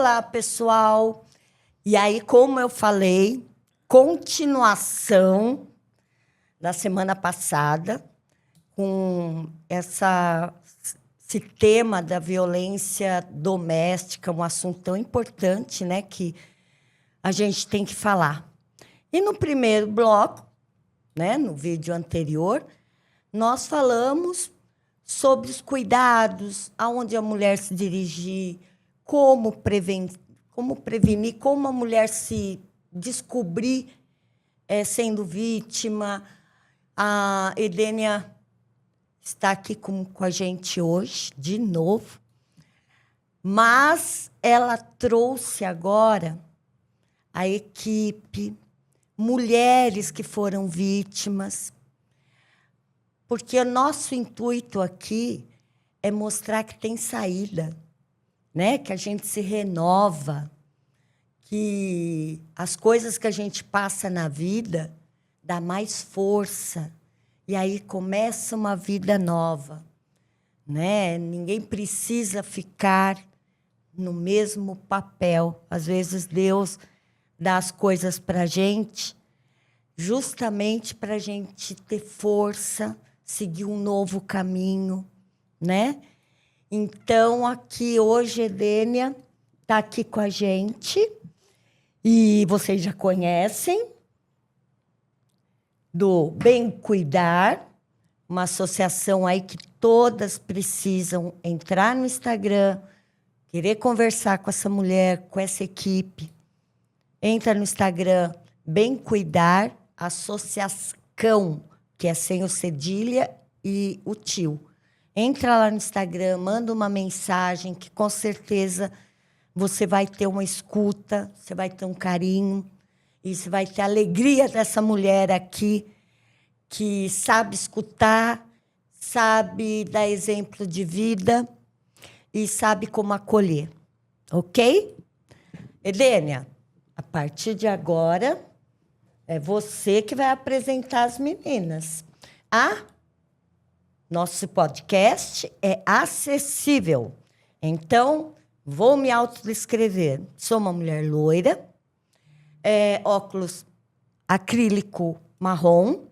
Olá, pessoal! E aí, como eu falei, continuação da semana passada, com esse tema da violência doméstica, um assunto tão importante, né, que a gente tem que falar. E no primeiro bloco, né, no vídeo anterior, nós falamos sobre os cuidados, aonde a mulher se dirigir, como prevenir, como a mulher se descobrir sendo vítima. A Edênia está aqui com a gente hoje, de novo, mas ela trouxe agora a equipe, mulheres que foram vítimas, porque o nosso intuito aqui é mostrar que tem saída, né? Que a gente se renova, que as coisas que a gente passa na vida dá mais força, e aí começa uma vida nova, né? Ninguém precisa ficar no mesmo papel. Às vezes Deus dá as coisas para a gente justamente para a gente ter força, seguir um novo caminho, né? Então, aqui hoje, Edênia está aqui com a gente, e vocês já conhecem, do Bem Cuidar, uma associação aí que todas precisam entrar no Instagram, querer conversar com essa mulher, com essa equipe. Entra no Instagram, Bem Cuidar, associação, que é sem o cedilha e o tio. Entra lá no Instagram, manda uma mensagem que com certeza você vai ter uma escuta, você vai ter um carinho, e você vai ter a alegria dessa mulher aqui que sabe escutar, sabe dar exemplo de vida e sabe como acolher. Ok? Edênia, a partir de agora, é você que vai apresentar as meninas. Nosso podcast é acessível. Então, vou me autodescrever. Sou uma mulher loira, óculos acrílico marrom,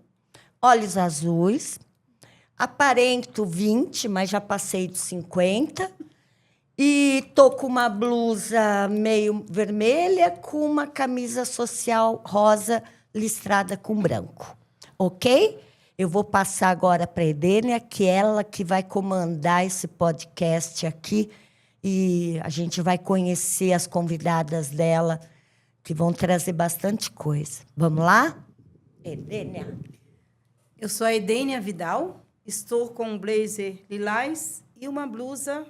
olhos azuis, aparento 20, mas já passei dos 50, e tô com uma blusa meio vermelha com uma camisa social rosa listrada com branco. Ok? Eu vou passar agora para a Edênia, que é ela que vai comandar esse podcast aqui, e a gente vai conhecer as convidadas dela, que vão trazer bastante coisa. Vamos lá? Edênia. Eu sou a Edênia Vidal, estou com um blazer lilás e uma blusa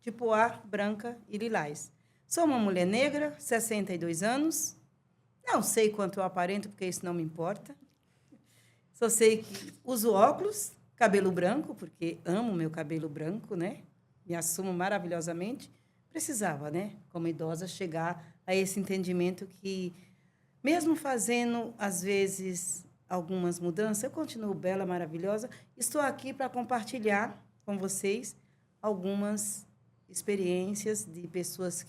de poá branca e lilás. Sou uma mulher negra, 62 anos. Não sei quanto eu aparento, porque isso não me importa. Só sei que uso óculos, cabelo branco, porque amo meu cabelo branco, né? Me assumo maravilhosamente. Precisava, né, como idosa, chegar a esse entendimento que, mesmo fazendo, às vezes, algumas mudanças, eu continuo bela, maravilhosa. Estou aqui para compartilhar com vocês algumas experiências de pessoas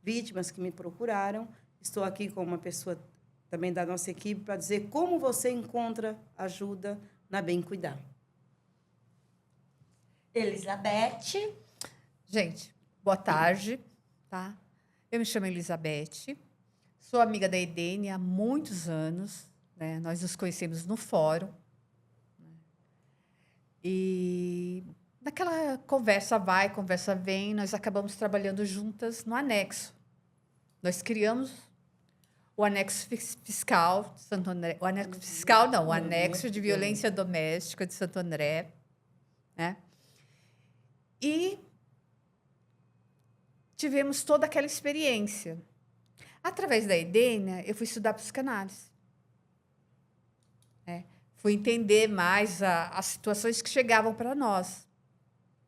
vítimas que me procuraram. Estou aqui com uma pessoa também da nossa equipe para dizer como você encontra ajuda na Bem Cuidar. Elizabeth. Gente, boa tarde, tá? Eu me chamo Elizabeth, sou amiga da Edênia há muitos anos, né? Nós nos conhecemos no fórum, né? E naquela conversa vai, conversa vem, nós acabamos trabalhando juntas no anexo. Nós criamos o anexo fiscal de Santo André, o anexo fiscal não, o anexo de violência doméstica de Santo André, né? E tivemos toda aquela experiência. Através da Edênia, eu fui estudar psicanálise. Né? Fui entender mais as situações que chegavam para nós,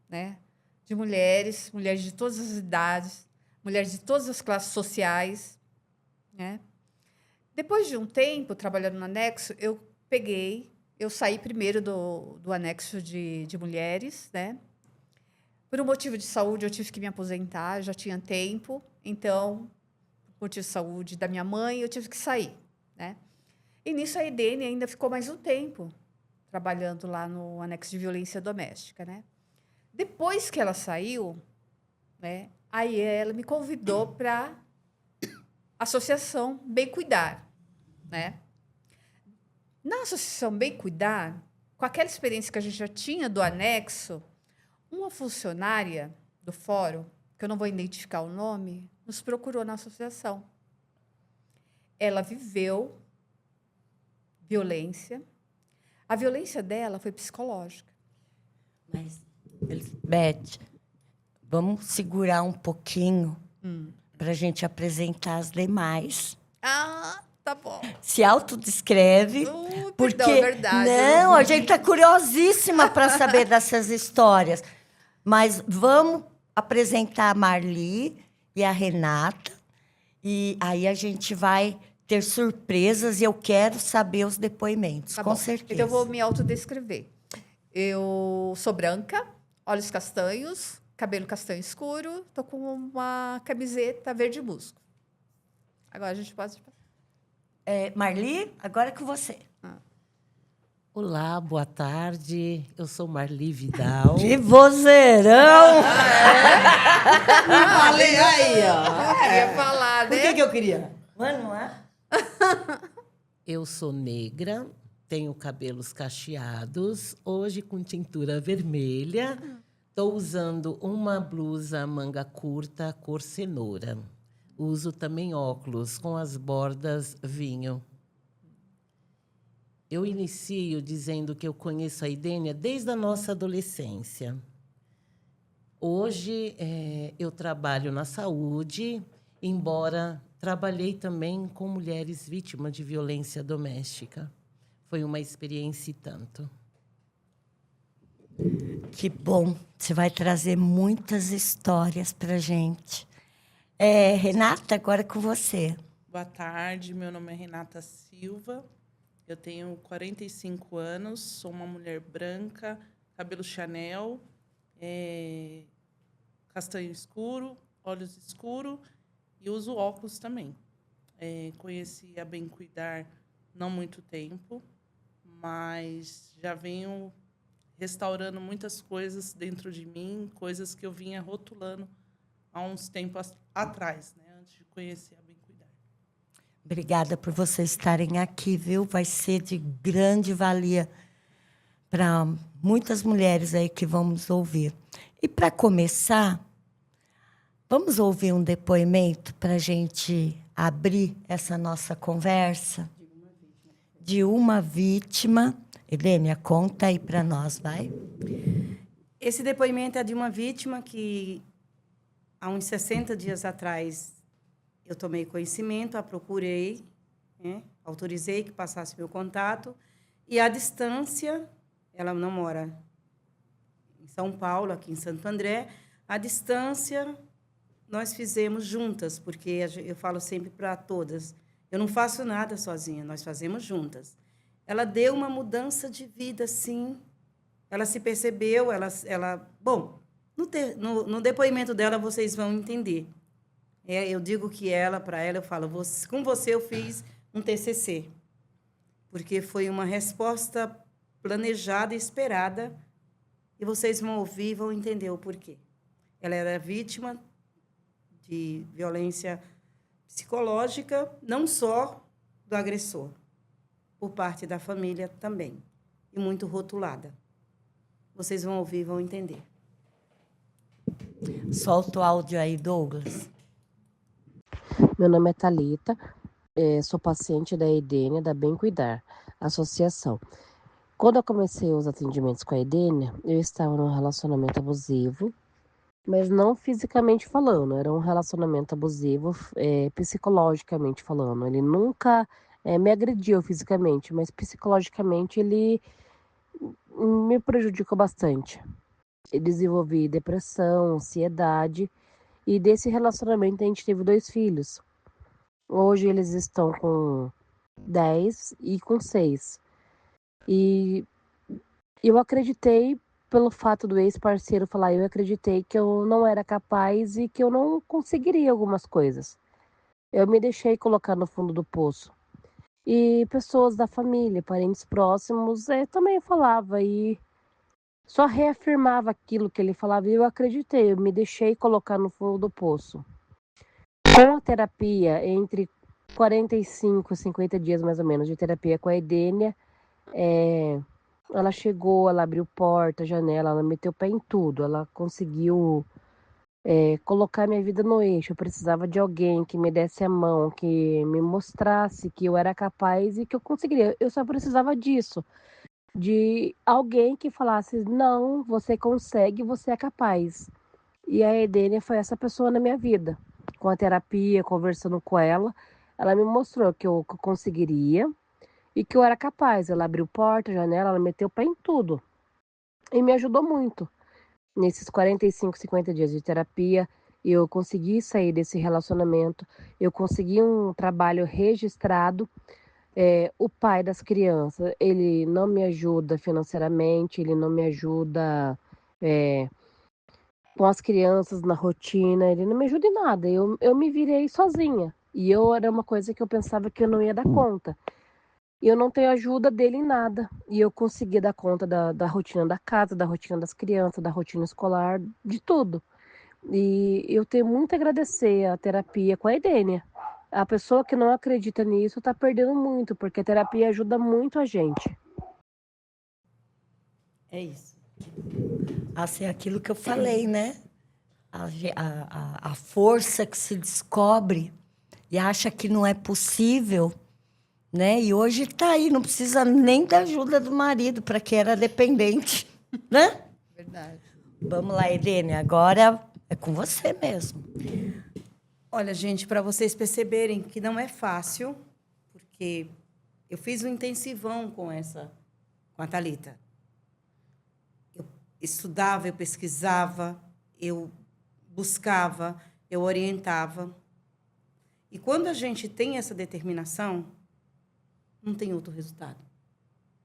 né? De mulheres de todas as idades, mulheres de todas as classes sociais, né? Depois de um tempo trabalhando no anexo, eu saí primeiro do anexo de mulheres, né? Por um motivo de saúde, eu tive que me aposentar, já tinha tempo. Então, por motivo de saúde da minha mãe, eu tive que sair, né? E nisso a Edene ainda ficou mais um tempo trabalhando lá no anexo de violência doméstica, né? Depois que ela saiu, né? Aí ela me convidou para a associação Bem Cuidar, né? Na associação Bem Cuidar, com aquela experiência que a gente já tinha do anexo, uma funcionária do fórum, que eu não vou identificar o nome, nos procurou na associação. Ela viveu violência. A violência dela foi psicológica. Mas, Beth, vamos segurar um pouquinho para a gente apresentar as demais. Ah, tá bom. Se autodescreve, porque Perdão, é verdade. não, a gente está curiosíssima para saber dessas histórias. Mas vamos apresentar a Marli e a Renata, e aí a gente vai ter surpresas e eu quero saber os depoimentos, Tá com bom. certeza. Então, eu vou me autodescrever. Eu sou branca, olhos castanhos, cabelo castanho escuro, tô com uma camiseta verde musgo. Agora a gente pode... Marli, agora é com você. Olá, boa tarde. Eu sou Marli Vidal. Que vozeirão! Falei aí, ó. Eu queria falar, Por né? que eu queria? Mano, não é? Eu sou negra, tenho cabelos cacheados, hoje com tintura vermelha. Estou usando uma blusa manga curta, cor cenoura. Uso também óculos com as bordas vinho. Eu inicio dizendo que eu conheço a Edênia desde a nossa adolescência. Hoje, eu trabalho na saúde, embora trabalhei também com mulheres vítimas de violência doméstica. Foi uma experiência e tanto. Que bom. Você vai trazer muitas histórias para a gente. Renata, agora é com você. Boa tarde, meu nome é Renata Silva, eu tenho 45 anos, sou uma mulher branca, cabelo Chanel, castanho escuro, olhos escuros e uso óculos também. Conheci a Bem Cuidar não há muito tempo, mas já venho restaurando muitas coisas dentro de mim, coisas que eu vinha rotulando há uns tempos atrás, né, antes de conhecer a Bem Cuidar. Obrigada por vocês estarem aqui, viu? Vai ser de grande valia para muitas mulheres aí que vamos ouvir. E, para começar, vamos ouvir um depoimento para a gente abrir essa nossa conversa? De uma vítima. Edênia, conta aí para nós, vai. Esse depoimento é de uma vítima que, há uns 60 dias atrás, eu tomei conhecimento, a procurei, né? Autorizei que passasse meu contato, e à distância, ela não mora em São Paulo, aqui em Santo André, à distância, nós fizemos juntas, porque eu falo sempre para todas, eu não faço nada sozinha, nós fazemos juntas. Ela deu uma mudança de vida, sim. Ela se percebeu, bom, no depoimento dela vocês vão entender. Eu digo que para ela, eu falo, com você eu fiz um TCC, porque foi uma resposta planejada e esperada, e vocês vão ouvir e vão entender o porquê. Ela era vítima de violência psicológica, não só do agressor, por parte da família também, e muito rotulada. Vocês vão ouvir e vão entender. Solta o áudio aí, Douglas. Meu nome é Thalita, sou paciente da Edênia, da Bem Cuidar, associação. Quando eu comecei os atendimentos com a Edênia, eu estava num relacionamento abusivo, mas não fisicamente falando, era um relacionamento abusivo psicologicamente falando. Ele nunca me agrediu fisicamente, mas psicologicamente ele me prejudicou bastante. Eu desenvolvi depressão, ansiedade, e desse relacionamento a gente teve 2 filhos. Hoje eles estão com 10 e com 6. E eu acreditei pelo fato do ex-parceiro falar, eu acreditei que eu não era capaz e que eu não conseguiria algumas coisas. Eu me deixei colocar no fundo do poço. E pessoas da família, parentes próximos, também falava e só reafirmava aquilo que ele falava e eu acreditei, eu me deixei colocar no fundo do poço. Com a terapia, entre 45 e 50 dias mais ou menos de terapia com a Edênia, ela chegou, ela abriu porta, janela, ela meteu o pé em tudo, ela conseguiu colocar minha vida no eixo. Eu precisava de alguém que me desse a mão, que me mostrasse que eu era capaz e que eu conseguiria. Eu só precisava disso, de alguém que falasse, não, você consegue, você é capaz. E a Edênia foi essa pessoa na minha vida. Com a terapia, conversando com ela me mostrou que eu conseguiria e que eu era capaz. Ela abriu porta, janela, ela meteu o pé em tudo. E me ajudou muito. Nesses 45, 50 dias de terapia, eu consegui sair desse relacionamento, eu consegui um trabalho registrado. O pai das crianças, ele não me ajuda financeiramente, ele não me ajuda com as crianças na rotina, ele não me ajuda em nada. Eu me virei sozinha. E era uma coisa que eu pensava que eu não ia dar conta. E eu não tenho ajuda dele em nada. E eu consegui dar conta da rotina da casa, da rotina das crianças, da rotina escolar, de tudo. E eu tenho muito a agradecer a terapia com a Edênia. A pessoa que não acredita nisso está perdendo muito, porque a terapia ajuda muito a gente. É isso. Assim, aquilo que eu falei, né? A força que se descobre e acha que não é possível, né? E hoje está aí, não precisa nem da ajuda do marido, para quem era dependente, né? Verdade. Vamos lá, Edênia, agora é com você mesmo. Olha, gente, para vocês perceberem que não é fácil, porque eu fiz um intensivão com a Thalita. Eu estudava, eu pesquisava, eu buscava, eu orientava. E quando a gente tem essa determinação, não tem outro resultado.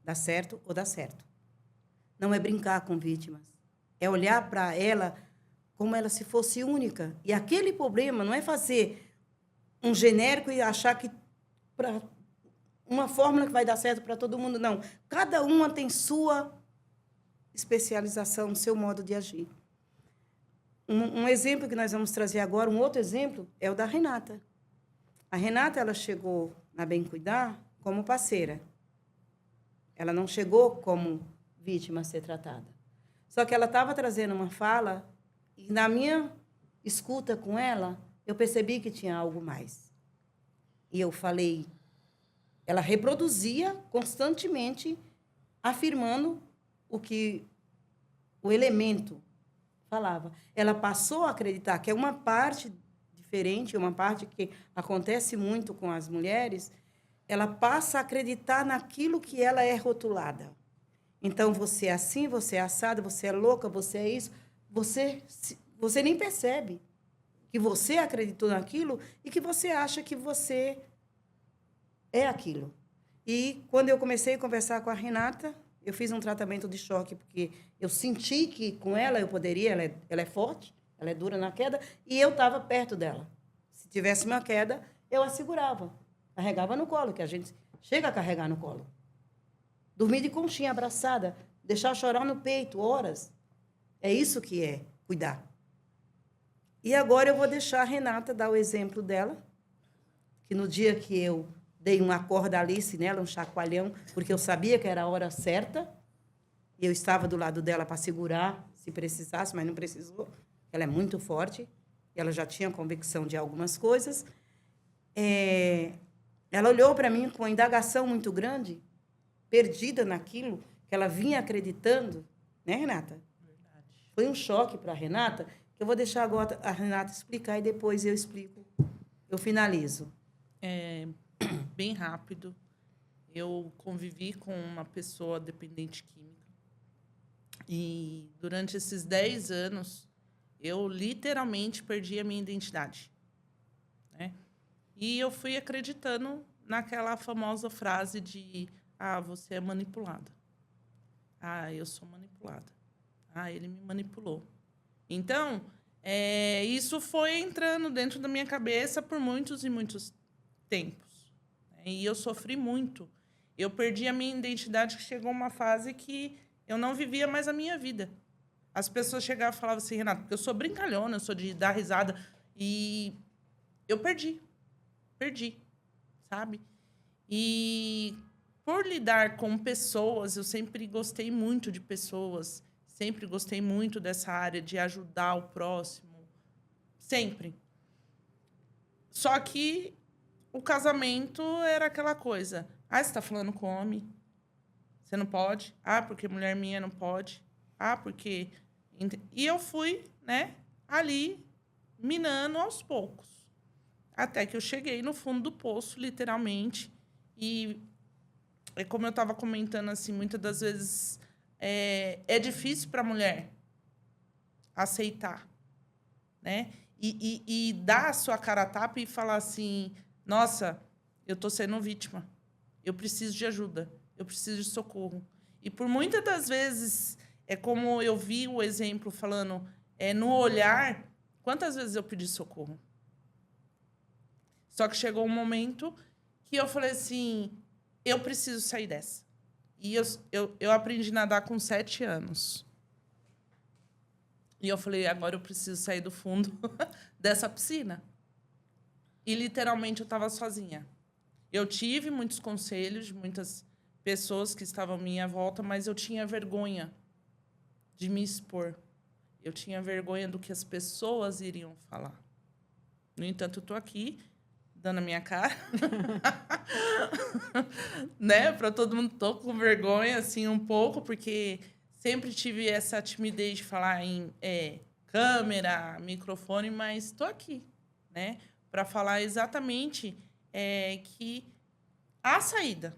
Dá certo ou dá certo. Não é brincar com vítimas. É olhar para ela como ela se fosse única. E aquele problema não é fazer um genérico e achar que para uma fórmula que vai dar certo para todo mundo, não. Cada uma tem sua especialização, seu modo de agir. Um exemplo que nós vamos trazer agora, um outro exemplo, é o da Renata. A Renata, ela chegou na Bem Cuidar como parceira. Ela não chegou como vítima a ser tratada. Só que ela estava trazendo uma fala e, na minha escuta com ela, eu percebi que tinha algo mais. E eu falei, ela reproduzia constantemente, afirmando o que o elemento falava. Ela passou a acreditar que é uma parte diferente, uma parte que acontece muito com as mulheres, ela passa a acreditar naquilo que ela é rotulada. Então, você é assim, você é assada, você é louca, você é isso. Você nem percebe que você acreditou naquilo e que você acha que você é aquilo. E, quando eu comecei a conversar com a Renata, eu fiz um tratamento de choque, porque eu senti que com ela eu poderia, ela é forte, ela é dura na queda, e eu estava perto dela. Se tivesse uma queda, eu a segurava, carregava no colo, que a gente chega a carregar no colo. Dormir de conchinha, abraçada, deixar chorar no peito, horas. É isso que é cuidar. E agora eu vou deixar a Renata dar o exemplo dela, que no dia que eu dei uma corda Alice nela, um chacoalhão, porque eu sabia que era a hora certa, e eu estava do lado dela para segurar, se precisasse, mas não precisou. Ela é muito forte, ela já tinha convicção de algumas coisas. Ela olhou para mim com uma indagação muito grande, perdida naquilo que ela vinha acreditando, né, Renata? Verdade. Foi um choque para a Renata, que eu vou deixar agora a Renata explicar e depois eu explico, eu finalizo. Bem rápido. Eu convivi com uma pessoa dependente química. E durante esses 10 anos, eu literalmente perdi a minha identidade, né? E eu fui acreditando naquela famosa frase de: ah, você é manipulada. Ah, eu sou manipulada. Ah, ele me manipulou. Então, isso foi entrando dentro da minha cabeça por muitos e muitos tempos. E eu sofri muito. Eu perdi a minha identidade, que chegou uma fase que eu não vivia mais a minha vida. As pessoas chegavam e falavam assim, Renata, porque eu sou brincalhona, eu sou de dar risada. E eu perdi, sabe? E por lidar com pessoas, eu sempre gostei muito de pessoas, sempre gostei muito dessa área de ajudar o próximo, sempre. Só que o casamento era aquela coisa. Ah, você está falando com homem? Você não pode? Ah, porque mulher minha não pode? Ah, porque... E eu fui, né, ali, minando aos poucos. Até que eu cheguei no fundo do poço, literalmente. E, como eu estava comentando, assim, muitas das vezes é difícil para a mulher aceitar, né? E dar a sua cara a tapa e falar assim, nossa, eu estou sendo vítima. Eu preciso de ajuda. Eu preciso de socorro. E por muitas das vezes, como eu vi o exemplo falando, no olhar, quantas vezes eu pedi socorro? Só que chegou um momento que eu falei assim, eu preciso sair dessa. E eu aprendi a nadar com 7 anos. E eu falei, agora eu preciso sair do fundo dessa piscina. E, literalmente, eu estava sozinha. Eu tive muitos conselhos de muitas pessoas que estavam à minha volta, mas eu tinha vergonha de me expor. Eu tinha vergonha do que as pessoas iriam falar. No entanto, eu estou aqui, dando a minha cara, né? Para todo mundo, tô com vergonha, assim, um pouco, porque sempre tive essa timidez de falar em câmera, microfone, mas estou aqui, né? Para falar exatamente que há saída,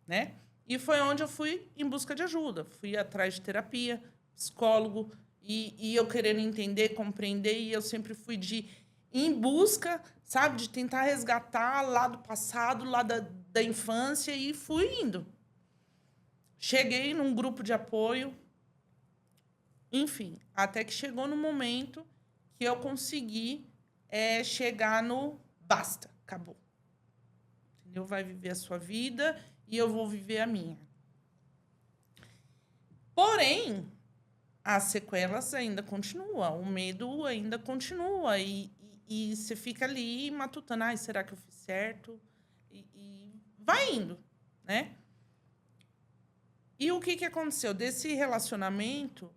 né? E foi onde eu fui em busca de ajuda. Fui atrás de terapia, psicólogo, e eu querendo entender, compreender, e eu sempre fui em busca, sabe, de tentar resgatar lá do passado, lá da infância, e fui indo. Cheguei num grupo de apoio, enfim, até que chegou no momento que eu consegui chegar no basta, acabou. Entendeu? Vai viver a sua vida e eu vou viver a minha. Porém, as sequelas ainda continuam, o medo ainda continua, e você fica ali matutando, ai, será que eu fiz certo? E vai indo, né? E o que aconteceu? Desse relacionamento,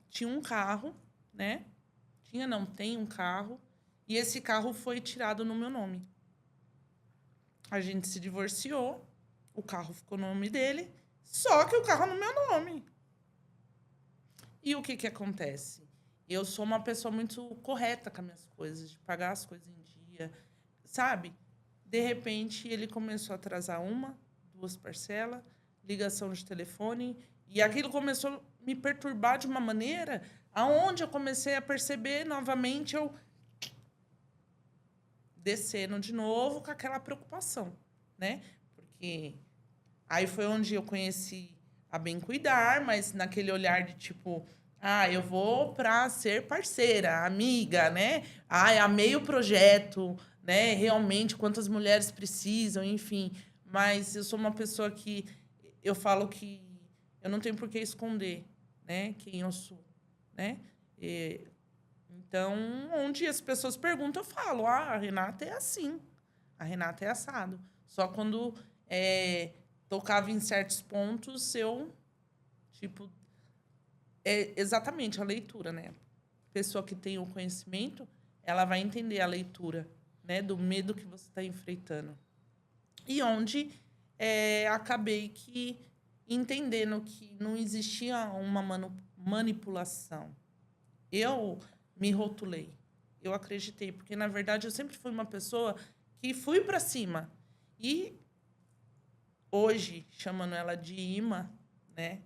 tinha um carro, né? Tem um carro, e esse carro foi tirado no meu nome. A gente se divorciou, o carro ficou no nome dele, só que o carro no meu nome. E o que acontece? Eu sou uma pessoa muito correta com as minhas coisas, de pagar as coisas em dia, sabe? De repente, ele começou a atrasar 1, 2 parcelas, ligação de telefone, e aquilo começou a me perturbar de uma maneira aonde eu comecei a perceber novamente eu descendo de novo com aquela preocupação, né? Porque aí foi onde eu conheci a Bem Cuidar, mas naquele olhar de tipo, eu vou para ser parceira, amiga, né? Amei o projeto, né? Realmente, quantas mulheres precisam, enfim. Mas eu sou uma pessoa que eu falo que eu não tenho por que esconder, né? Quem eu sou, né? Então, onde as pessoas perguntam, eu falo, a Renata é assim, a Renata é assado. Só quando tocava em certos pontos, eu, tipo, exatamente a leitura, né? Pessoa que tem o conhecimento, ela vai entender a leitura, né? Do medo que você está enfrentando. E onde acabei entendendo que não existia uma manipulação. Eu me rotulei, eu acreditei, porque, na verdade, eu sempre fui uma pessoa que fui para cima. E hoje, chamando ela de imã, né?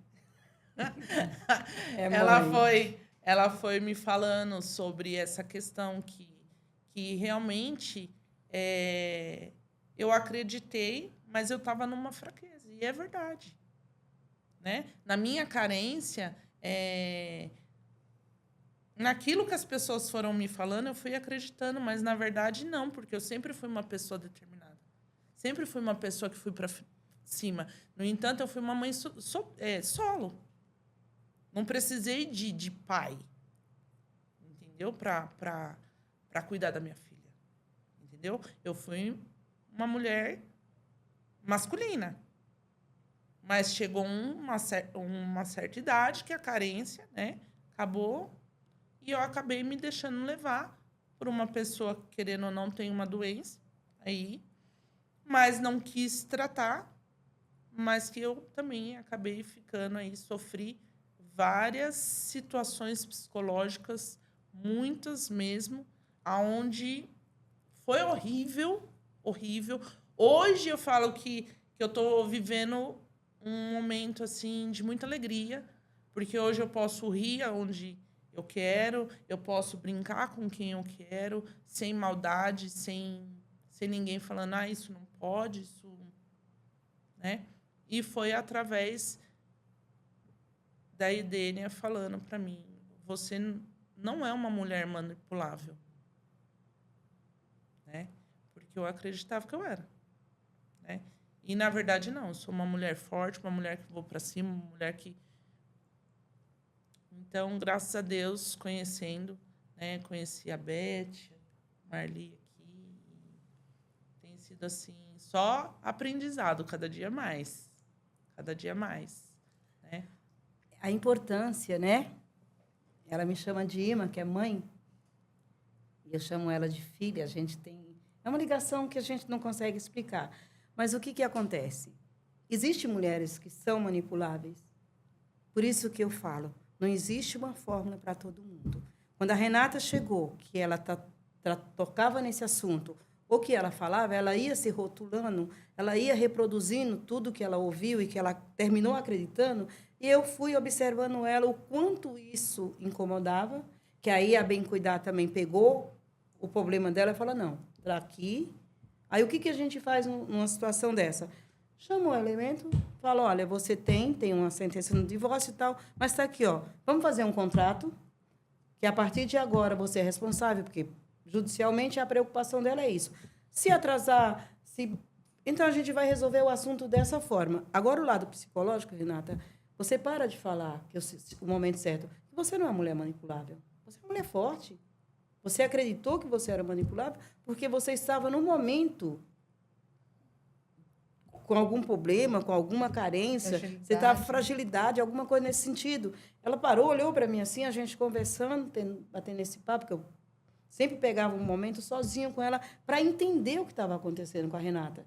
Ela foi me falando sobre essa questão que realmente eu acreditei, mas eu estava numa fraqueza. E é verdade. né? Na minha carência, naquilo que as pessoas foram me falando, eu fui acreditando, mas na verdade não, porque eu sempre fui uma pessoa determinada. Sempre fui uma pessoa que fui para cima. No entanto, eu fui uma mãe solo. Não precisei de pai, entendeu? Para cuidar da minha filha, entendeu? Eu fui uma mulher masculina. Mas chegou uma certa idade que a carência, né, acabou e eu acabei me deixando levar por uma pessoa que, querendo ou não, tem uma doença aí, mas não quis tratar, mas que eu também acabei ficando aí, sofri várias situações psicológicas, muitas mesmo, aonde foi horrível, horrível. Hoje eu falo que eu estou vivendo um momento assim de muita alegria, porque hoje eu posso rir aonde eu quero, eu posso brincar com quem eu quero, sem maldade, sem ninguém falando, isso não pode, isso, né? E foi através da Edênia falando para mim, você não é uma mulher manipulável, né? Porque eu acreditava que eu era, né? E, na verdade, não. Eu sou uma mulher forte, uma mulher que vou para cima, uma mulher que... Então, graças a Deus, conhecendo, né? Conheci a Beth, a Marli aqui. Tem sido, assim, só aprendizado, cada dia mais. Cada dia mais, né? A importância, né? Ela me chama de Ima, que é mãe. E eu chamo ela de filha. A gente tem... É uma ligação que a gente não consegue explicar. Mas o que acontece? Existem mulheres que são manipuláveis. Por isso que eu falo, não existe uma fórmula para todo mundo. Quando a Renata chegou, que ela tocava nesse assunto, ou que ela falava, ela ia se rotulando, ela ia reproduzindo tudo que ela ouviu e que ela terminou acreditando, e eu fui observando ela o quanto isso incomodava, que aí a Bem Cuidar também pegou o problema dela e falou, não, para aqui... Aí, o que a gente faz numa situação dessa? Chama o elemento, fala, olha, você tem uma sentença no divórcio e tal, mas está aqui, ó, vamos fazer um contrato, que a partir de agora você é responsável, porque judicialmente a preocupação dela é isso. Se atrasar, então a gente vai resolver o assunto dessa forma. Agora, o lado psicológico, Renata, você para de falar, que o momento certo, você não é uma mulher manipulável, você é uma mulher forte. Você acreditou que você era manipulável porque você estava, no momento, com algum problema, com alguma carência, você estava fragilidade, alguma coisa nesse sentido. Ela parou, olhou para mim assim, a gente conversando, batendo esse papo, que eu sempre pegava um momento sozinho com ela para entender o que estava acontecendo com a Renata.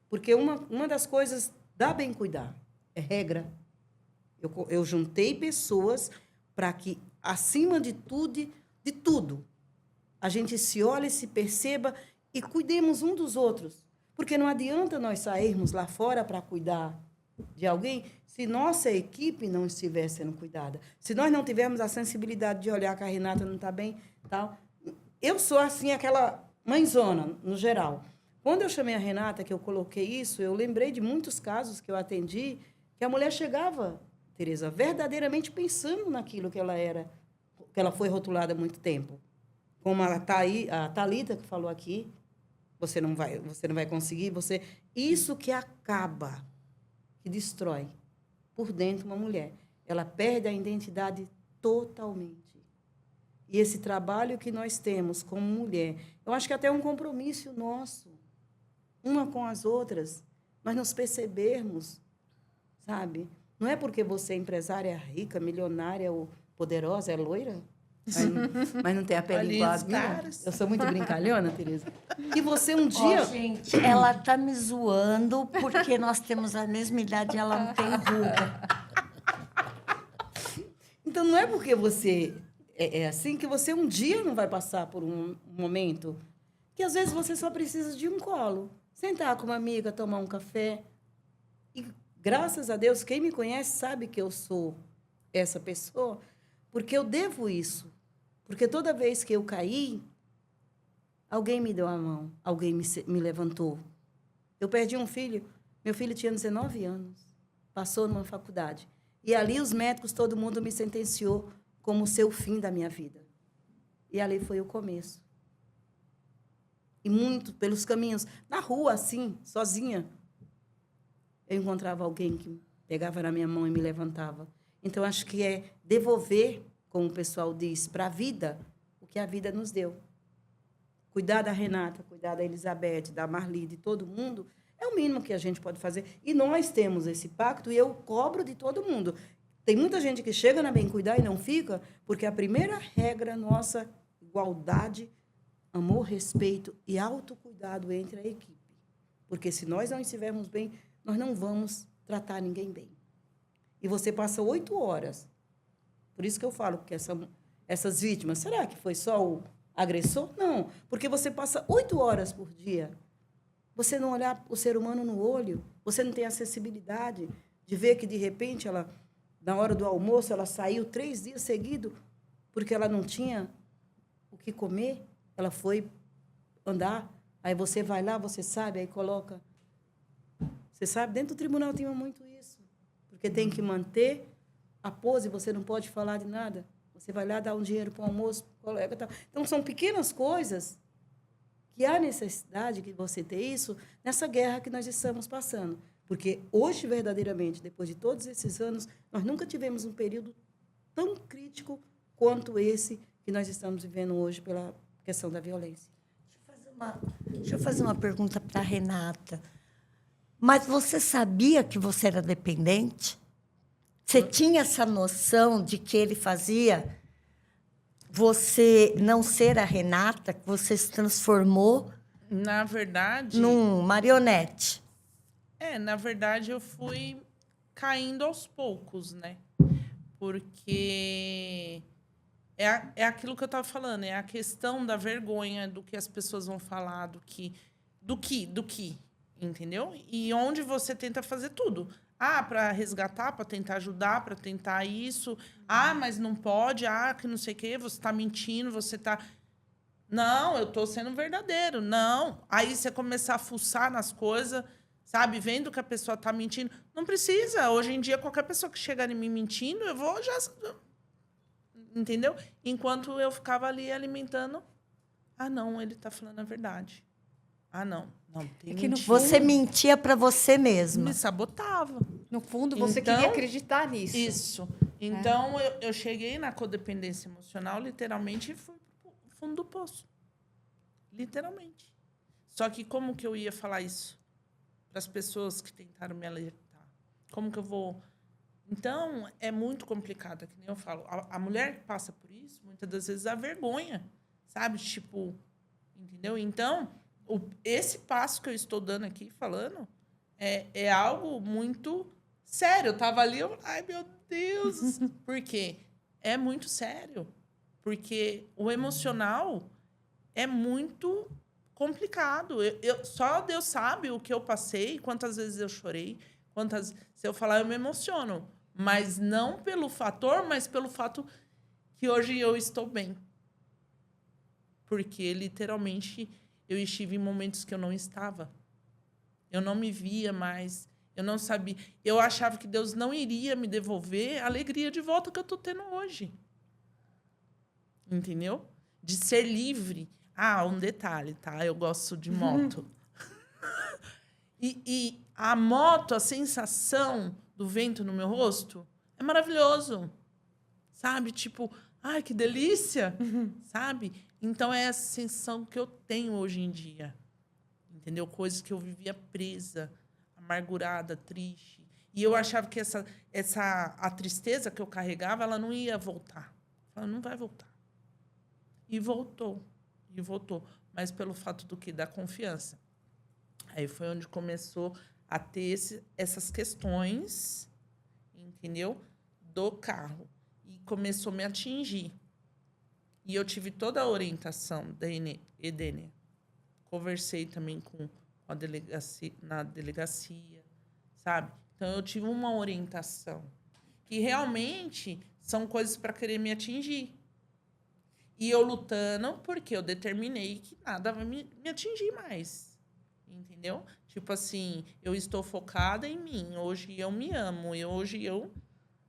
Porque uma das coisas da Bem Cuidar é regra. Eu juntei pessoas para que, acima de tudo, a gente se olhe, se perceba e cuidemos um dos outros. Porque não adianta nós sairmos lá fora para cuidar de alguém se nossa equipe não estiver sendo cuidada. Se nós não tivermos a sensibilidade de olhar que a Renata não está bem, tal. Eu sou, assim, aquela mãezona, no geral. Quando eu chamei a Renata, que eu coloquei isso, eu lembrei de muitos casos que eu atendi, que a mulher chegava, Tereza, verdadeiramente pensando naquilo que ela era, que ela foi rotulada há muito tempo. Como a Thalita, que falou aqui, você não vai conseguir, isso que acaba, que destrói por dentro uma mulher. Ela perde a identidade totalmente. E esse trabalho que nós temos como mulher, eu acho que até é um compromisso nosso, uma com as outras, nós nos percebermos, sabe? Não é porque você é empresária rica, milionária ou poderosa, é loira, mas não tem a pele igual a minha. Eu sou muito brincalhona, Tereza. E você um dia... Gente, ela tá me zoando porque nós temos a mesma idade e ela não tem ruga. Então, não é porque você é assim que você um dia não vai passar por um momento que, às vezes, você só precisa de um colo. Sentar com uma amiga, tomar um café. E, graças a Deus, quem me conhece sabe que eu sou essa pessoa, porque eu devo isso. Porque toda vez que eu caí, alguém me deu a mão, alguém me levantou. Eu perdi um filho, meu filho tinha 19 anos, passou numa faculdade. E ali os médicos, todo mundo me sentenciou como ser o fim da minha vida. E ali foi o começo. E muito pelos caminhos, na rua, assim, sozinha, eu encontrava alguém que pegava na minha mão e me levantava. Então, acho que é devolver, como o pessoal diz, para a vida o que a vida nos deu. Cuidar da Renata, cuidar da Elizabeth, da Marli, de todo mundo, é o mínimo que a gente pode fazer. E nós temos esse pacto e eu cobro de todo mundo. Tem muita gente que chega na Bem Cuidar e não fica, porque a primeira regra nossa, igualdade, amor, respeito e autocuidado entre a equipe. Porque se nós não estivermos bem, nós não vamos tratar ninguém bem. E você passa 8 horas. Por isso que eu falo que essas vítimas, será que foi só o agressor? Não, porque você passa 8 horas por dia. Você não olhar o ser humano no olho, você não tem acessibilidade de ver que, de repente, ela, na hora do almoço, ela saiu 3 dias seguidos porque ela não tinha o que comer, ela foi andar, aí você vai lá, você sabe, aí coloca... Você sabe, dentro do tribunal tinha muito isso, porque tem que manter a pose, você não pode falar de nada. Você vai lá dar um dinheiro para o almoço, colega, tal. Então, são pequenas coisas que há necessidade de você ter isso nessa guerra que nós estamos passando. Porque hoje, verdadeiramente, depois de todos esses anos, nós nunca tivemos um período tão crítico quanto esse que nós estamos vivendo hoje pela questão da violência. Deixa eu fazer uma pergunta para a Renata. Mas você sabia que você era dependente? Você tinha essa noção de que ele fazia você não ser a Renata, que você se transformou Na verdade... num marionete? Na verdade, eu fui caindo aos poucos, né? Porque é aquilo que eu estava falando, é a questão da vergonha, do que as pessoas vão falar, do que, entendeu? E onde você tenta fazer tudo. Para resgatar, para tentar ajudar, para tentar isso. Mas não pode, que não sei o quê, você está mentindo, você está... Não, eu estou sendo verdadeiro, não. Aí você começar a fuçar nas coisas, sabe? Vendo que a pessoa está mentindo. Não precisa. Hoje em dia, qualquer pessoa que chegar em mim mentindo, eu vou já... Entendeu? Enquanto eu ficava ali alimentando... não, ele está falando a verdade. Não, tem mentira. Você mentia para você mesma. Me sabotava. No fundo, você Então, queria acreditar nisso. Isso. Então, eu cheguei na codependência emocional, literalmente, e fui pro fundo do poço. Literalmente. Só que como que eu ia falar isso para as pessoas que tentaram me alertar? Como que eu vou... Então, é muito complicado, que nem eu falo. A mulher que passa por isso, muitas das vezes, a vergonha, sabe? Tipo, entendeu? Então... Esse passo que eu estou dando aqui, falando, é algo muito sério. Eu estava ali, ai, meu Deus! Por quê? É muito sério. Porque o emocional é muito complicado. Só Deus sabe o que eu passei, quantas vezes eu chorei, se eu falar, eu me emociono. Mas não pelo fator, mas pelo fato que hoje eu estou bem. Porque, literalmente... Eu estive em momentos que eu não estava. Eu não me via mais. Eu não sabia. Eu achava que Deus não iria me devolver a alegria de volta que eu estou tendo hoje. Entendeu? De ser livre. Um detalhe, tá? Eu gosto de moto. E a moto, a sensação do vento no meu rosto, é maravilhoso. Sabe? Tipo, ai, que delícia. Sabe? Então, é essa sensação que eu tenho hoje em dia. Entendeu? Coisas que eu vivia presa, amargurada, triste. E eu achava que a tristeza que eu carregava, ela não ia voltar. Ela não vai voltar. E voltou. E voltou. Mas pelo fato do quê? Da confiança. Aí foi onde começou a ter essas questões, entendeu? Do carro. E começou a me atingir. E eu tive toda a orientação da Edênia. Conversei também com a delegacia, na delegacia, sabe? Então, eu tive uma orientação. Que realmente são coisas para querer me atingir. E eu lutando porque eu determinei que nada vai me atingir mais. Entendeu? Tipo assim, eu estou focada em mim. Hoje eu me amo. E hoje eu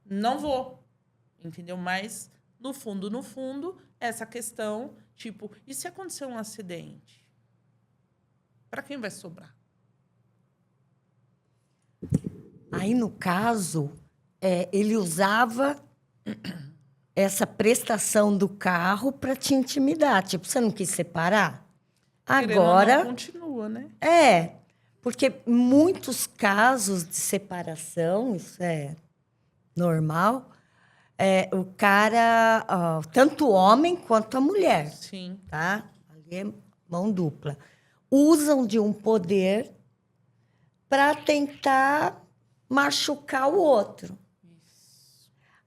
não vou. Entendeu? Mas, no fundo, essa questão, tipo, e se acontecer um acidente? Para quem vai sobrar? Aí, no caso, ele usava essa prestação do carro para te intimidar. Tipo, você não quis separar? Querendo ou Agora, não, continua, né? porque muitos casos de separação, isso é normal, o cara, ó, tanto o homem quanto a mulher, Sim. tá? Ali é mão dupla. Usam de um poder para tentar machucar o outro.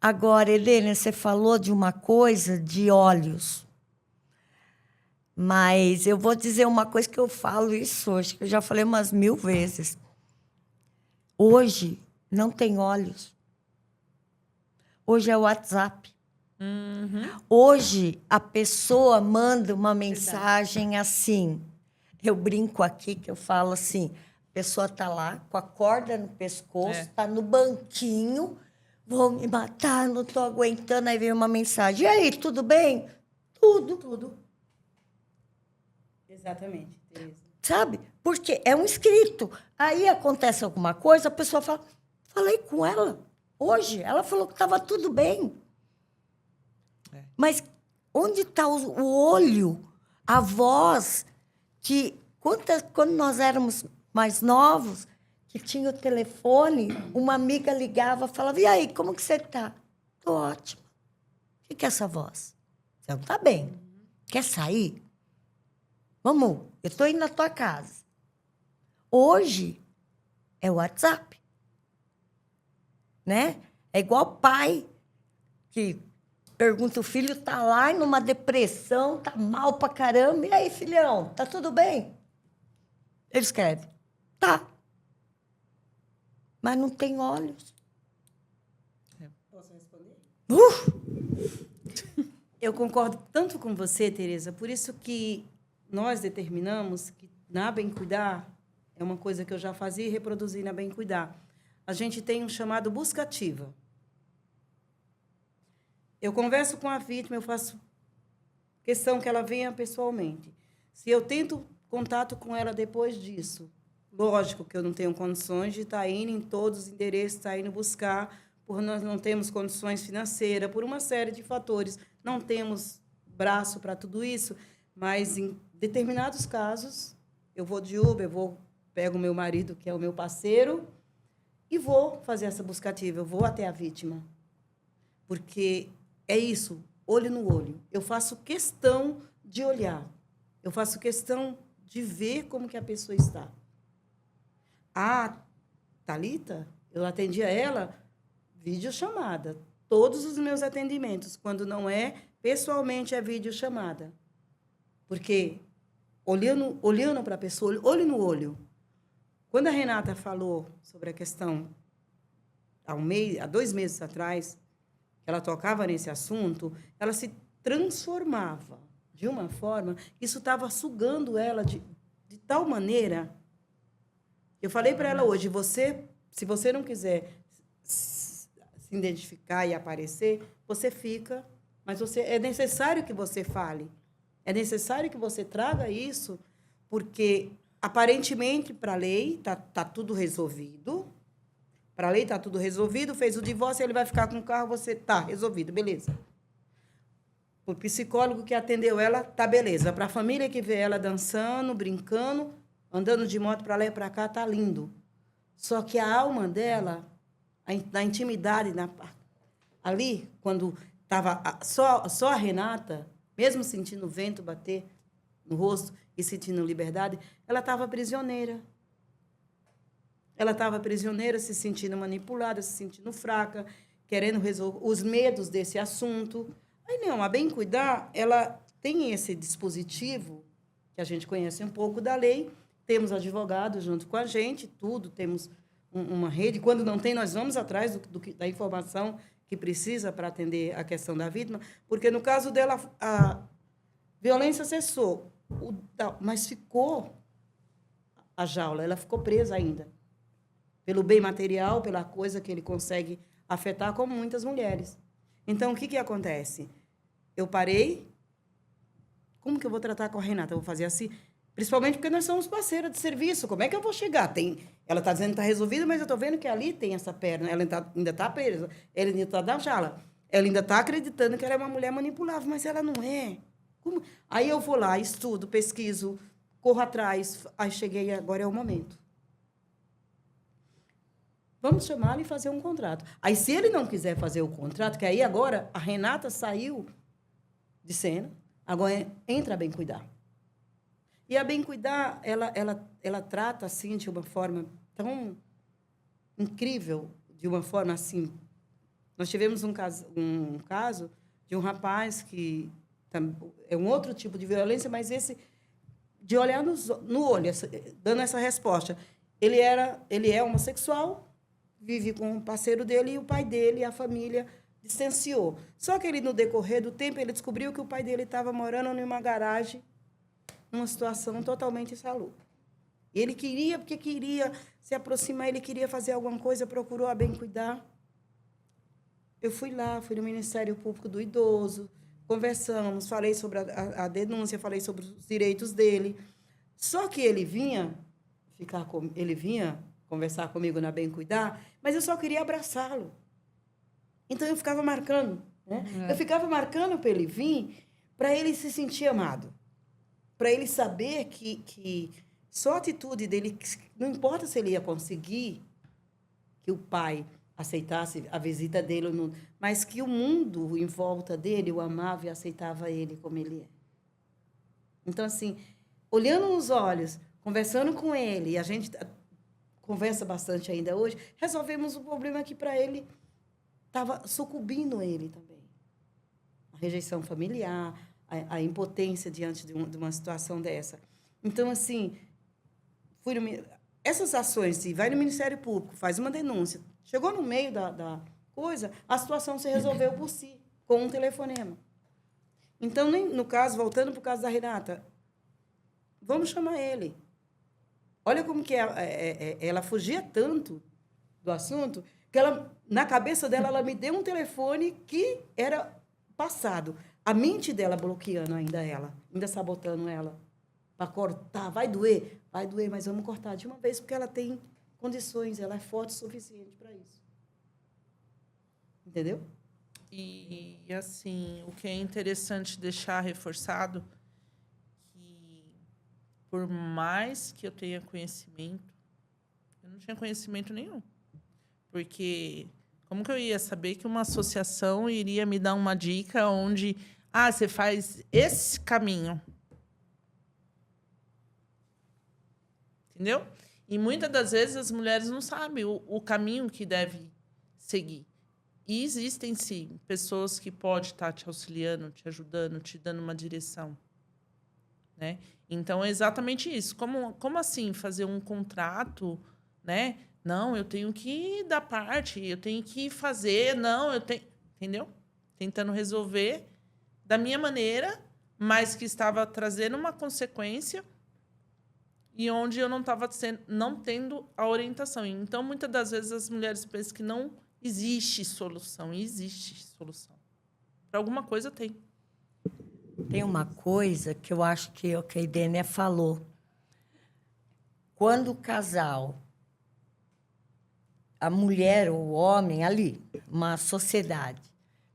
Agora, Helena, você falou de uma coisa de olhos. Mas eu vou dizer uma coisa que eu falo isso hoje, que eu já falei umas 1000 vezes. Hoje não tem olhos. Hoje é o WhatsApp. Hoje a pessoa manda uma mensagem assim. Eu brinco aqui que eu falo assim: a pessoa está lá com a corda no pescoço, está no banquinho, vou me matar, não estou aguentando. Aí vem uma mensagem: e aí, tudo bem? Tudo. Exatamente, Tereza. Sabe? Porque é um escrito. Aí acontece alguma coisa, a pessoa fala: falei com ela hoje, ela falou que estava tudo bem. Mas onde está o olho, a voz, que quando nós éramos mais novos, que tinha o telefone, uma amiga ligava, falava: e aí, como que você está? Estou ótima. O que é essa voz? Você não está bem. Quer sair? Vamos, eu estou indo na tua casa. Hoje é o WhatsApp. Né? É igual pai que pergunta, o filho está lá numa depressão, está mal pra caramba. E aí, filhão, tá tudo bem? Ele escreve: tá. Mas não tem olhos. Posso responder? Uh! Eu concordo tanto com você, Tereza, por isso que nós determinamos que na Bem Cuidar, é uma coisa que eu já fazia e reproduzi na Bem Cuidar, a gente tem um chamado busca ativa. Eu converso com a vítima, eu faço questão que ela venha pessoalmente. Se eu tento contato com ela depois disso, lógico que eu não tenho condições de estar indo em todos os endereços, estar indo buscar, porque nós não temos condições financeiras, por uma série de fatores. Não temos braço para tudo isso, mas em determinados casos, eu vou de Uber, pego o meu marido, que é o meu parceiro, e vou fazer essa busca ativa, eu vou até a vítima. Porque é isso, olho no olho. Eu faço questão de olhar. Eu faço questão de ver como que a pessoa está. A Thalita, eu atendia ela videochamada. Todos os meus atendimentos, quando não é pessoalmente, é videochamada. Porque olhando para a pessoa, olho no olho. Quando a Renata falou sobre a questão, há 2 meses atrás, que ela tocava nesse assunto, ela se transformava de uma forma, isso estava sugando ela de tal maneira. Eu falei para ela hoje, se você não quiser se identificar e aparecer, você fica, mas é necessário que você fale. É necessário que você traga isso, porque, aparentemente, para a lei, tá tudo resolvido. Para a lei está tudo resolvido, fez o divórcio, ele vai ficar com o carro, você está resolvido, beleza. O psicólogo que atendeu ela, tá beleza. Para a família que vê ela dançando, brincando, andando de moto para lá e para cá, tá lindo. Só que a alma dela, na intimidade, ali, quando estava só a Renata, mesmo sentindo o vento bater no rosto e sentindo liberdade, ela estava prisioneira. Ela estava prisioneira, se sentindo manipulada, se sentindo fraca, querendo resolver os medos desse assunto. Aí, não, a Bem Cuidar, ela tem esse dispositivo, que a gente conhece um pouco da lei, temos advogados junto com a gente, tudo, temos uma rede. Quando não tem, nós vamos atrás da informação que precisa para atender a questão da vítima, porque, no caso dela, a violência cessou, mas ficou a jaula, ela ficou presa ainda. Pelo bem material, pela coisa que ele consegue afetar como muitas mulheres. Então, o que acontece? Eu parei. Como que eu vou tratar com a Renata? Eu vou fazer assim? Principalmente porque nós somos parceiras de serviço. Como é que eu vou chegar? Ela está dizendo que está resolvida, mas eu estou vendo que ali tem essa perna. Ela ainda está presa. Ela ainda está na jala. Ela ainda está acreditando que ela é uma mulher manipulável, mas ela não é. Como? Aí eu vou lá, estudo, pesquiso, corro atrás. Aí cheguei, agora é o momento. Vamos chamá-lo e fazer um contrato. Aí, se ele não quiser fazer o contrato, que aí agora a Renata saiu de cena, agora entra a Bem Cuidar. E a Bem Cuidar, ela trata assim de uma forma tão incrível, de uma forma assim. Nós tivemos um caso de um rapaz que é um outro tipo de violência, mas esse de olhar no olho, dando essa resposta. Ele é homossexual, vive com um parceiro dele, e o pai dele e a família distanciou. Só que ele, no decorrer do tempo, ele descobriu que o pai dele estava morando numa garagem, numa situação totalmente insalubre. Ele porque queria se aproximar, ele queria fazer alguma coisa, procurou a Bem Cuidar. Eu fui lá, fui no Ministério Público do Idoso, conversamos, falei sobre a denúncia, falei sobre os direitos dele. Só que ele vinha conversar comigo na Bem Cuidar, mas eu só queria abraçá-lo. Então, eu ficava marcando. Né? Eu ficava marcando para ele vir, para ele se sentir amado. Para ele saber que só a atitude dele, não importa se ele ia conseguir que o pai aceitasse a visita dele, mas que o mundo em volta dele o amava e aceitava ele como ele é. Então, assim, olhando nos olhos, conversando com ele, e a gente conversa bastante ainda hoje, resolvemos um problema que para ele estava sucumbindo ele também. A rejeição familiar, a impotência diante de uma situação dessa. Então, assim, essas ações, se vai no Ministério Público, faz uma denúncia, chegou no meio da coisa, a situação se resolveu por si, com um telefonema. Então, no caso, voltando para o caso da Renata, vamos chamar ele. Olha como que ela fugia tanto do assunto, que na cabeça dela, ela me deu um telefone que era passado. A mente dela bloqueando ainda ela, ainda sabotando ela. Para cortar, vai doer, mas vamos cortar de uma vez, porque ela tem condições, ela é forte o suficiente para isso. Entendeu? E, assim, o que é interessante deixar reforçado, que por mais que eu tenha conhecimento, eu não tinha conhecimento nenhum. Porque como que eu ia saber que uma associação iria me dar uma dica onde, você faz esse caminho? Entendeu? E muitas das vezes as mulheres não sabem o caminho que deve seguir. E existem, sim, pessoas que podem estar te auxiliando, te ajudando, te dando uma direção. Né? Então, é exatamente isso. Como assim fazer um contrato, né? Não, eu tenho que dar parte, eu tenho que fazer, não, eu tenho... Entendeu? Tentando resolver da minha maneira, mas que estava trazendo uma consequência e onde eu não estava não tendo a orientação. Então, muitas das vezes, as mulheres pensam que não existe solução. E existe solução. Para alguma coisa, tem. Tem uma coisa que eu acho que a Idênia falou. Quando o casal, a mulher ou o homem ali, uma sociedade,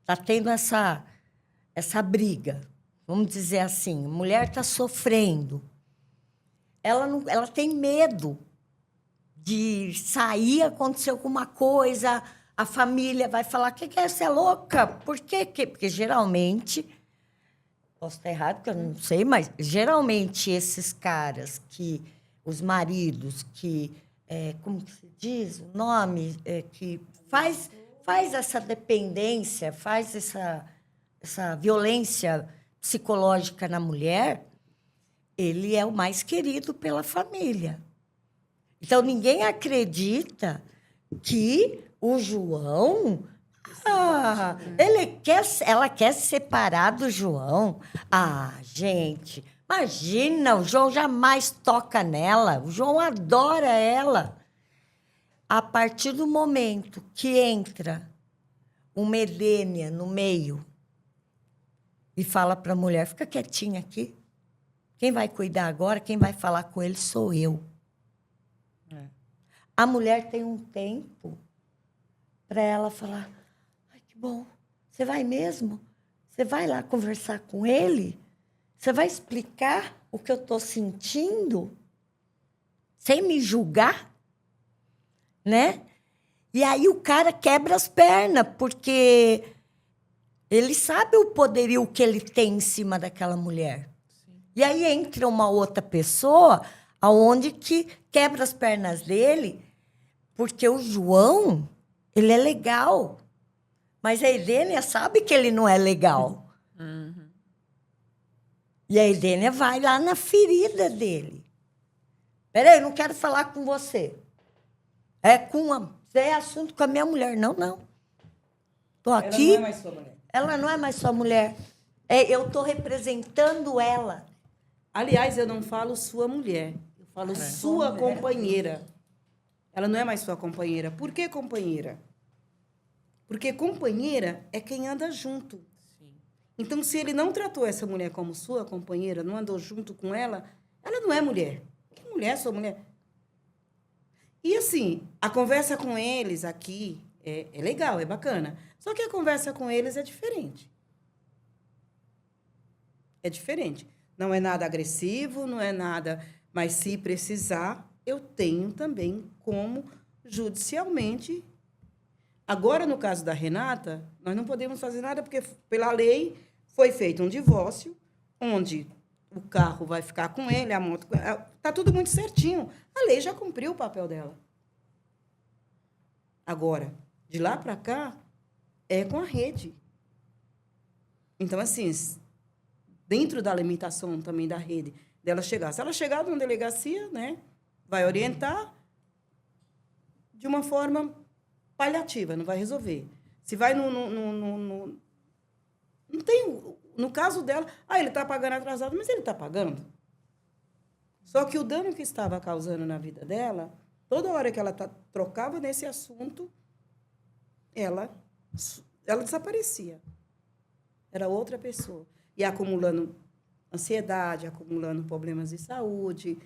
está tendo essa briga, vamos dizer assim, a mulher está sofrendo, ela tem medo de sair, acontecer alguma coisa, a família vai falar, o que é? Você é louca? Por quê? Porque geralmente, posso estar errado, porque eu não sei, mas geralmente esses caras os maridos que, como que se diz o nome, que faz essa dependência, faz essa violência psicológica na mulher, ele é o mais querido pela família. Então, ninguém acredita que o João... ela quer se separar do João. Gente, imagina, o João jamais toca nela. O João adora ela. A partir do momento que entra uma Edênia no meio e fala para a mulher, fica quietinha aqui. Quem vai cuidar agora, quem vai falar com ele sou eu. É. A mulher tem um tempo para ela falar, ai, que bom, você vai mesmo? Você vai lá conversar com ele? Você vai explicar o que eu estou sentindo? Sem me julgar? Né? E aí o cara quebra as pernas, porque ele sabe o poderio que ele tem em cima daquela mulher. E aí entra uma outra pessoa aonde que quebra as pernas dele, porque o João, ele é legal. Mas a Edênia sabe que ele não é legal. E a Edênia vai lá na ferida dele. Peraí, não quero falar com você. É assunto com a minha mulher. Não, não. Estou aqui. Ela não é mais sua mulher. Ela não é mais sua mulher. Eu estou representando ela. Aliás, eu não falo sua mulher. Eu falo sua companheira. Ela não é mais sua companheira. Por que companheira? Porque companheira é quem anda junto. Então, se ele não tratou essa mulher como sua companheira, não andou junto com ela, ela não é mulher. Que mulher, sua mulher? E assim, a conversa com eles aqui é legal, é bacana. Só que a conversa com eles é diferente. É diferente. Não é nada agressivo, não é nada... Mas, se precisar, eu tenho também como judicialmente... Agora, no caso da Renata, nós não podemos fazer nada, porque, pela lei, foi feito um divórcio, onde o carro vai ficar com ele, a moto... Está tudo muito certinho. A lei já cumpriu o papel dela. Agora, de lá para cá, é com a rede. Então, assim, dentro da limitação também da rede, dela chegar. Se ela chegar numa delegacia, né, vai orientar de uma forma paliativa, não vai resolver. Se vai não tem... No caso dela, ele está pagando atrasado, mas ele está pagando. Só que o dano que estava causando na vida dela, toda hora que ela trocava nesse assunto, ela desaparecia. Era outra pessoa. E acumulando ansiedade, acumulando problemas de saúde,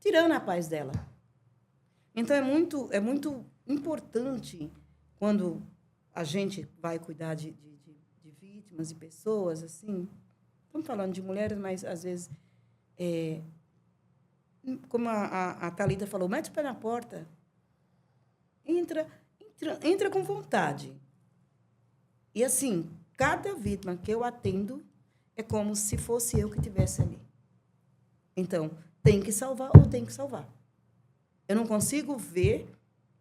tirando a paz dela. Então, é muito importante, quando a gente vai cuidar de vítimas e pessoas, assim, estamos falando de mulheres, mas, às vezes, como a Thalita falou, mete o pé na porta, entra com vontade. E, assim, cada vítima que eu atendo é como se fosse eu que estivesse ali. Então, tem que salvar ou tem que salvar. Eu não consigo ver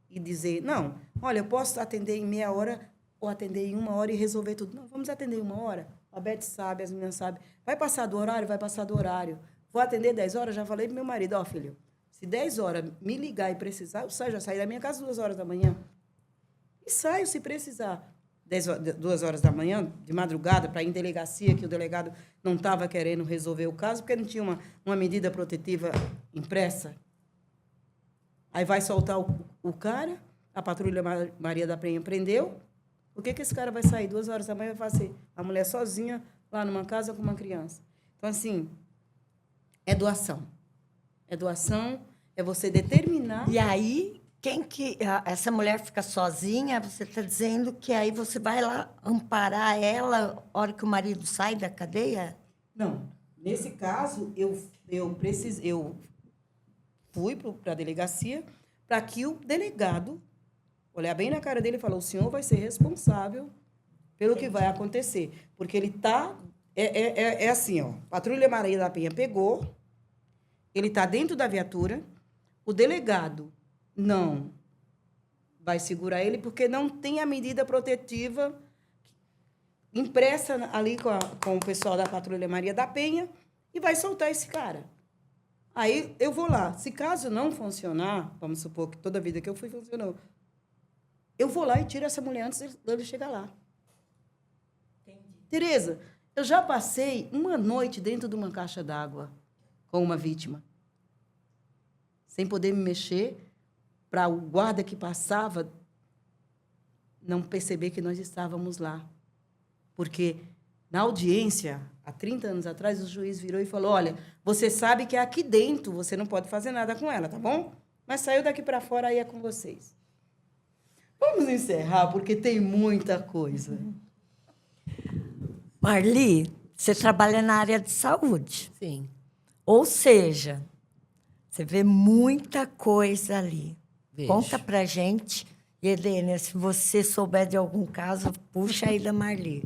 e dizer, não, olha, eu posso atender em meia hora ou atender em 1 hora e resolver tudo. Não, vamos atender em 1 hora. A Beth sabe, as meninas sabem. Vai passar do horário? Vai passar do horário. Vou atender 10 horas? Já falei para meu marido, filho, se 10 horas me ligar e precisar, eu saio, já saio da minha casa 2 horas da manhã. E saio se precisar. 2 horas da manhã, de madrugada, para ir em delegacia, que o delegado não estava querendo resolver o caso, porque não tinha uma medida protetiva impressa. Aí vai soltar o cara, a patrulha Maria da Penha prendeu. Por que esse cara vai sair 2 horas da manhã e vai fazer a mulher sozinha lá numa casa com uma criança? Então, assim, é doação. É doação, é você determinar... E aí, essa mulher fica sozinha, você está dizendo que aí você vai lá amparar ela na hora que o marido sai da cadeia? Não. Nesse caso, eu fui para a delegacia para que o delegado olhar bem na cara dele e falar, o senhor vai ser responsável pelo que vai acontecer. Porque ele está... É assim, ó, Patrulha Maria da Penha pegou, ele está dentro da viatura, o delegado não vai segurar ele porque não tem a medida protetiva impressa ali com o pessoal da Patrulha Maria da Penha e vai soltar esse cara. Aí eu vou lá. Se caso não funcionar, vamos supor que toda a vida que eu fui funcionou, eu vou lá e tiro essa mulher antes dele chegar lá. Entendi. Tereza, eu já passei uma noite dentro de uma caixa d'água com uma vítima, sem poder me mexer, para o guarda que passava não perceber que nós estávamos lá. Porque na audiência, há 30 anos atrás, o juiz virou e falou, olha, você sabe que é aqui dentro, você não pode fazer nada com ela, tá bom? Mas saiu daqui para fora, aí é com vocês. Vamos encerrar, porque tem muita coisa. Marli, você trabalha na área de saúde. Sim. Ou seja, você vê muita coisa ali. Vejo. Conta pra gente. E, Edênia, se você souber de algum caso, puxa aí da Marli.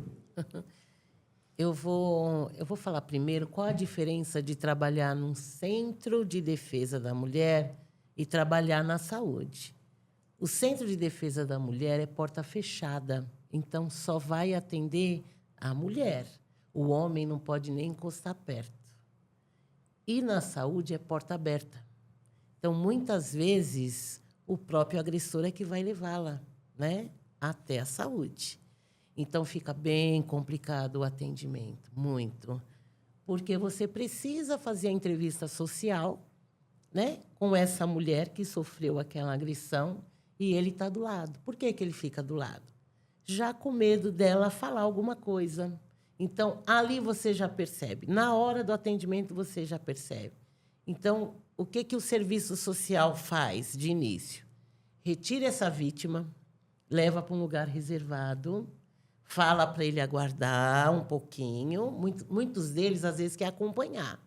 Eu vou falar primeiro qual a diferença de trabalhar num centro de defesa da mulher e trabalhar na saúde. O centro de defesa da mulher é porta fechada, então só vai atender a mulher. O homem não pode nem encostar perto. E na saúde é porta aberta. Então, muitas vezes, o próprio agressor é que vai levá-la, né, até a saúde. Então, fica bem complicado o atendimento, muito. Porque você precisa fazer a entrevista social, né, com essa mulher que sofreu aquela agressão e ele está do lado. Por que ele fica do lado? Já com medo dela falar alguma coisa. Então, ali você já percebe. Na hora do atendimento, você já percebe. Então, o que o serviço social faz de início? Retira essa vítima, leva para um lugar reservado, fala para ele aguardar um pouquinho. Muitos deles, às vezes, querem acompanhar.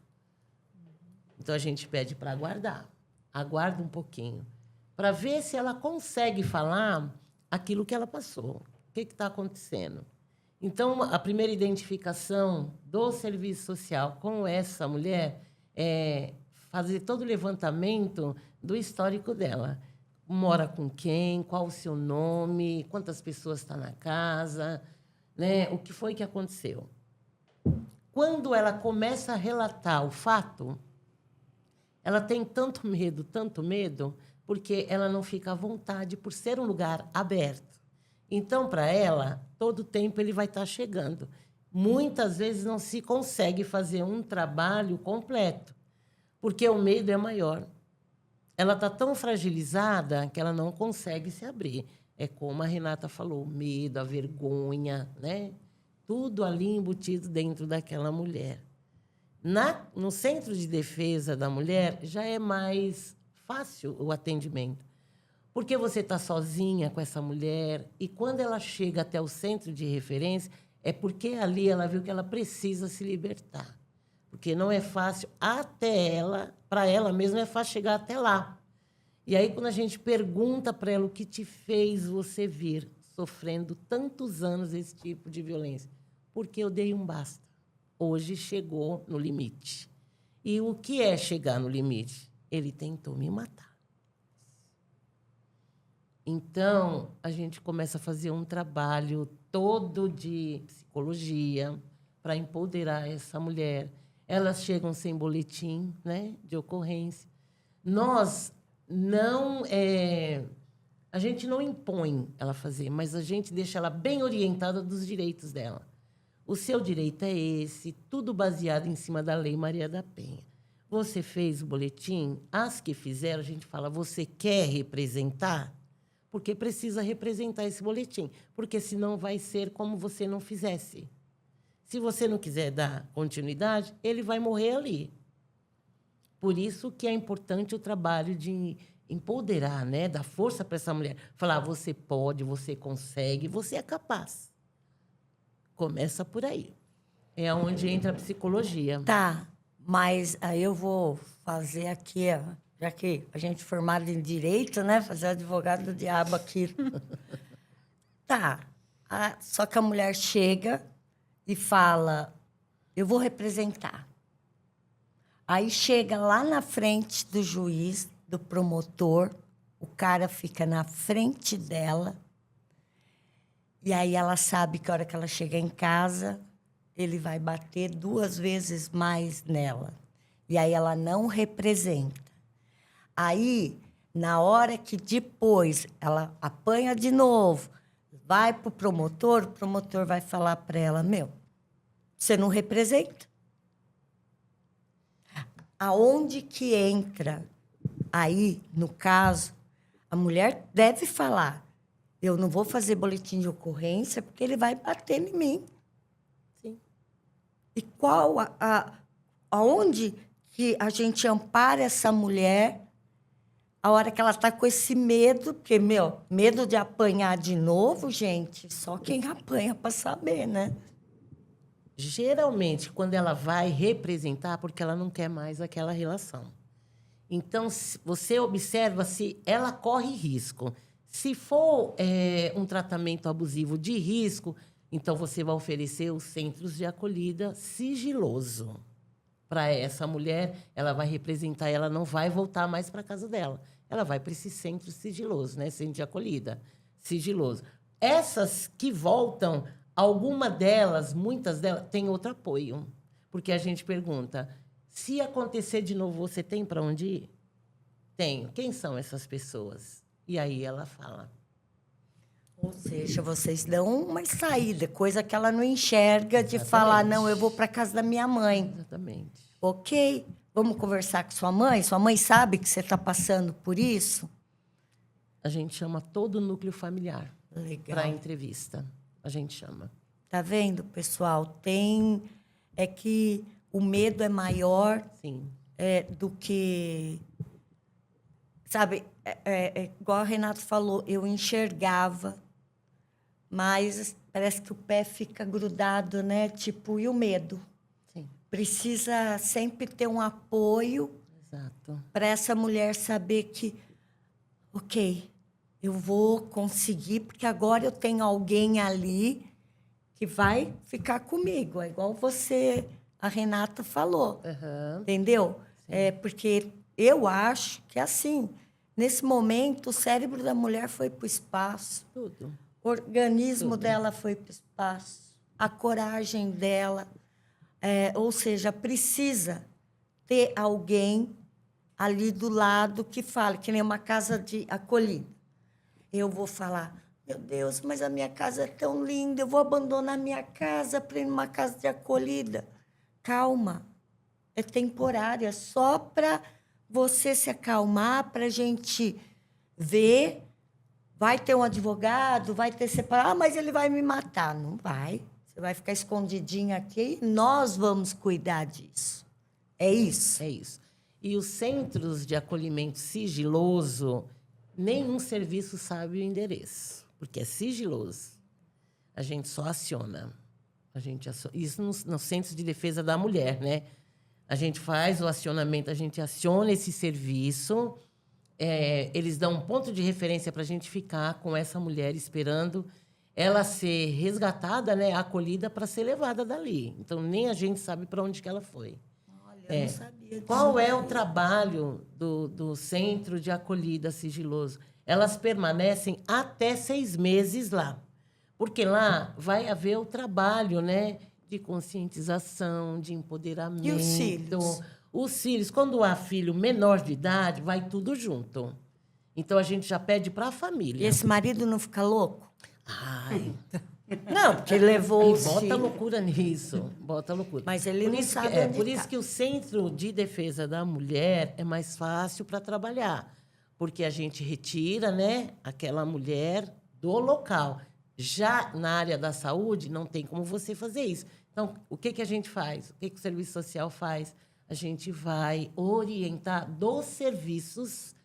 Então, a gente pede para aguardar. Aguarda um pouquinho, para ver se ela consegue falar aquilo que ela passou. O que está acontecendo? Então, a primeira identificação do serviço social com essa mulher é fazer todo o levantamento do histórico dela. Mora com quem, qual o seu nome, quantas pessoas estão na casa, né? O que foi que aconteceu. Quando ela começa a relatar o fato, ela tem tanto medo, porque ela não fica à vontade por ser um lugar aberto. Então, para ela, todo tempo ele vai estar chegando. Muitas vezes não se consegue fazer um trabalho completo, porque o medo é maior. Ela está tão fragilizada que ela não consegue se abrir. É como a Renata falou, o medo, a vergonha, né? Tudo ali embutido dentro daquela mulher. No Centro de Defesa da Mulher, já é mais fácil o atendimento. Porque você está sozinha com essa mulher e quando ela chega até o centro de referência, é porque ali ela viu que ela precisa se libertar. Porque não é fácil até ela, para ela mesma é fácil chegar até lá. E aí, quando a gente pergunta para ela o que te fez você vir sofrendo tantos anos esse tipo de violência, porque eu dei um basta. Hoje chegou no limite. E o que é chegar no limite? Ele tentou me matar. Então, a gente começa a fazer um trabalho todo de psicologia para empoderar essa mulher. Elas chegam sem boletim, né, de ocorrência. Nós não... a gente não impõe ela fazer, mas a gente deixa ela bem orientada dos direitos dela. O seu direito é esse, tudo baseado em cima da Lei Maria da Penha. Você fez o boletim, as que fizeram, a gente fala, você quer representar? Porque precisa representar esse boletim, porque senão vai ser como você não fizesse. Se você não quiser dar continuidade, ele vai morrer ali. Por isso que é importante o trabalho de empoderar, né, dar força para essa mulher. Falar, você pode, você consegue, você é capaz. Começa por aí. É onde entra a psicologia. Tá, mas aí eu vou fazer aqui, ó, já que a gente é formada em direito, né? Fazer advogado do diabo aqui. Tá, só que a mulher chega e fala, eu vou representar. Aí chega lá na frente do juiz, do promotor, o cara fica na frente dela, e aí ela sabe que a hora que ela chega em casa, ele vai bater 2 vezes mais nela. E aí ela não representa. Aí, na hora que depois ela apanha de novo, vai para o promotor vai falar para ela, você não representa. Aonde que entra? Aí, no caso, a mulher deve falar, Eu não vou fazer boletim de ocorrência porque ele vai bater em mim. Sim. E aonde que a gente ampara essa mulher a hora que ela está com esse medo? Porque, medo de apanhar de novo, gente, só quem apanha para saber, né? Geralmente, quando ela vai representar, porque ela não quer mais aquela relação. Então, você observa se ela corre risco. Se for um tratamento abusivo de risco, então você vai oferecer os centros de acolhida sigiloso. Para essa mulher, ela vai representar, ela não vai voltar mais para a casa dela. Ela vai para esse centro sigiloso, né? Centro de acolhida sigiloso. Essas que voltam, muitas delas, têm outro apoio. Porque a gente pergunta, se acontecer de novo, você tem para onde ir? Tenho. Quem são essas pessoas? E aí ela fala. Ou seja, vocês dão uma saída, coisa que ela não enxerga, de Exatamente. falar, não, eu vou para casa da minha mãe. Exatamente. Ok, vamos conversar com sua mãe? Sua mãe sabe que você está passando por isso? A gente chama todo o núcleo familiar para Legal. entrevista. A gente chama. Tá vendo, pessoal? É que o medo é maior Sim. do que... Sabe, igual a Renato falou, eu enxergava, mas parece que o pé fica grudado, né? Tipo, e o medo? Sim. Precisa sempre ter um apoio Exato. para essa mulher saber que, ok, eu vou conseguir, porque agora eu tenho alguém ali que vai ficar comigo. É igual a Renata falou, Aham. entendeu? Porque eu acho que, assim, nesse momento, o cérebro da mulher foi para o espaço, Tudo. o organismo dela foi para o espaço, a coragem dela. Ou seja, precisa ter alguém ali do lado que fale, que nem uma casa de acolhida. Eu vou falar, meu Deus, mas a minha casa é tão linda, eu vou abandonar minha casa para ir numa casa de acolhida. Calma, é temporário, é só para você se acalmar, para a gente ver. Vai ter um advogado, vai ter separado, mas ele vai me matar. Não vai. Você vai ficar escondidinha aqui e nós vamos cuidar disso. É isso. É isso. E os centros de acolhimento sigiloso, nenhum serviço sabe o endereço, porque é sigiloso. A gente só aciona. Isso nos centros de defesa da mulher, né? A gente faz o acionamento, a gente aciona esse serviço, eles dão um ponto de referência para a gente ficar com essa mulher esperando ela ser resgatada, né, acolhida para ser levada dali. Então, nem a gente sabe para onde que ela foi. Olha, eu não sabia disso. Qual é o trabalho do Centro de Acolhida Sigiloso? Elas permanecem até 6 meses lá. Porque lá vai haver o trabalho, né, de conscientização, de empoderamento. E os filhos? Os filhos, quando há filho menor de idade, vai tudo junto. Então, a gente já pede para a E família. esse marido não fica louco? Ai, Não, porque ele levou e os bota filhos. loucura nisso. Bota loucura. Mas ele Por não isso sabe que, onde por tá. isso que o Centro de Defesa da Mulher é mais fácil para trabalhar. Porque a gente retira, né, aquela mulher do local. Já na área da saúde, não tem como você fazer isso. Então, o que a gente faz? O que o Serviço Social faz? A gente vai orientar dos serviços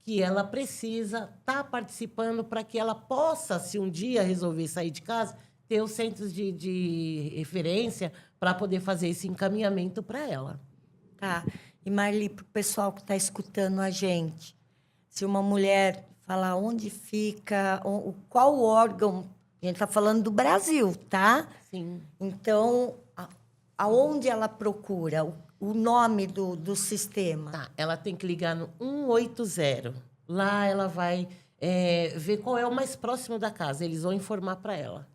que ela precisa estar participando para que ela possa, se um dia resolver sair de casa, ter os centros de referência para poder fazer esse encaminhamento para ela. Tá. E, Marli, para o pessoal que está escutando a gente, se uma mulher falar onde fica, qual órgão, a gente está falando do Brasil, tá? Sim. Então, aonde ela procura o nome do sistema? Tá, ela tem que ligar no 180. Lá ela vai ver qual é o mais próximo da casa. Eles vão informar para ela.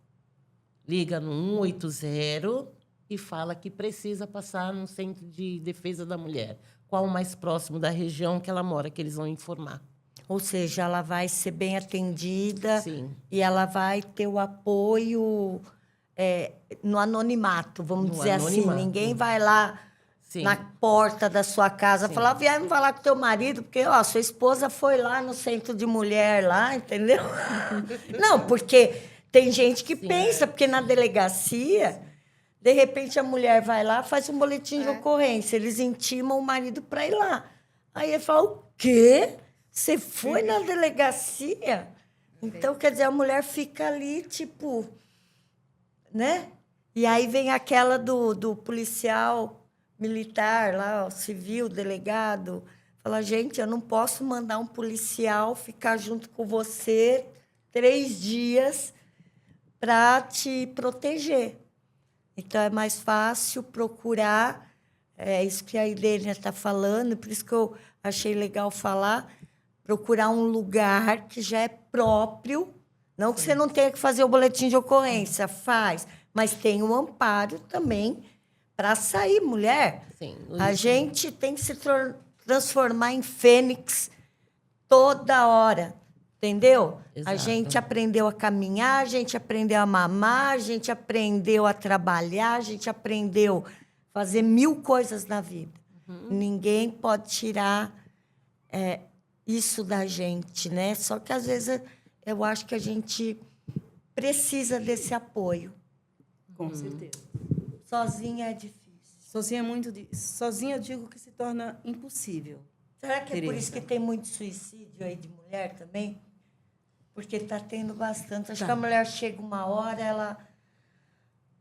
Liga no 180 e fala que precisa passar no Centro de Defesa da Mulher. Qual o mais próximo da região que ela mora, que eles vão informar. Ou seja, ela vai ser bem atendida. Sim. E ela vai ter o apoio no anonimato, vamos No dizer anonimato. assim. Ninguém vai lá Sim. na porta da sua casa, Sim. falar, vieram falar com teu marido, porque ó, sua esposa foi lá no centro de mulher, lá, entendeu? Não, porque tem gente que pensa, porque na delegacia, de repente a mulher vai lá, faz um boletim de ocorrência, eles intimam o marido para ir lá. Aí ele fala, o quê? Você foi na delegacia? Então, quer dizer, a mulher fica ali, tipo, né? E aí vem aquela do policial militar lá, o civil, delegado, fala, gente, eu não posso mandar um policial ficar junto com você 3 dias para te proteger. Então, é mais fácil procurar, é isso que a Idênia está falando, por isso que eu achei legal falar, procurar um lugar que já é próprio, não que você não tenha que fazer o boletim de ocorrência, faz, mas tem um amparo também para sair, mulher. Sim. A gente tem que se transformar em fênix toda hora, entendeu? A Exato. gente aprendeu a caminhar, a gente aprendeu a mamar, a gente aprendeu a trabalhar, a gente aprendeu a fazer 1000 coisas na vida. Ninguém pode tirar isso da gente, né? Só que, às vezes, eu acho que a gente precisa desse apoio. Com certeza. Sozinha é difícil. Sozinha é muito... Sozinha eu digo que se torna impossível. Será que é por Tereza. isso que tem muito suicídio aí de mulher também? Porque está tendo bastante. Acho que a mulher chega uma hora,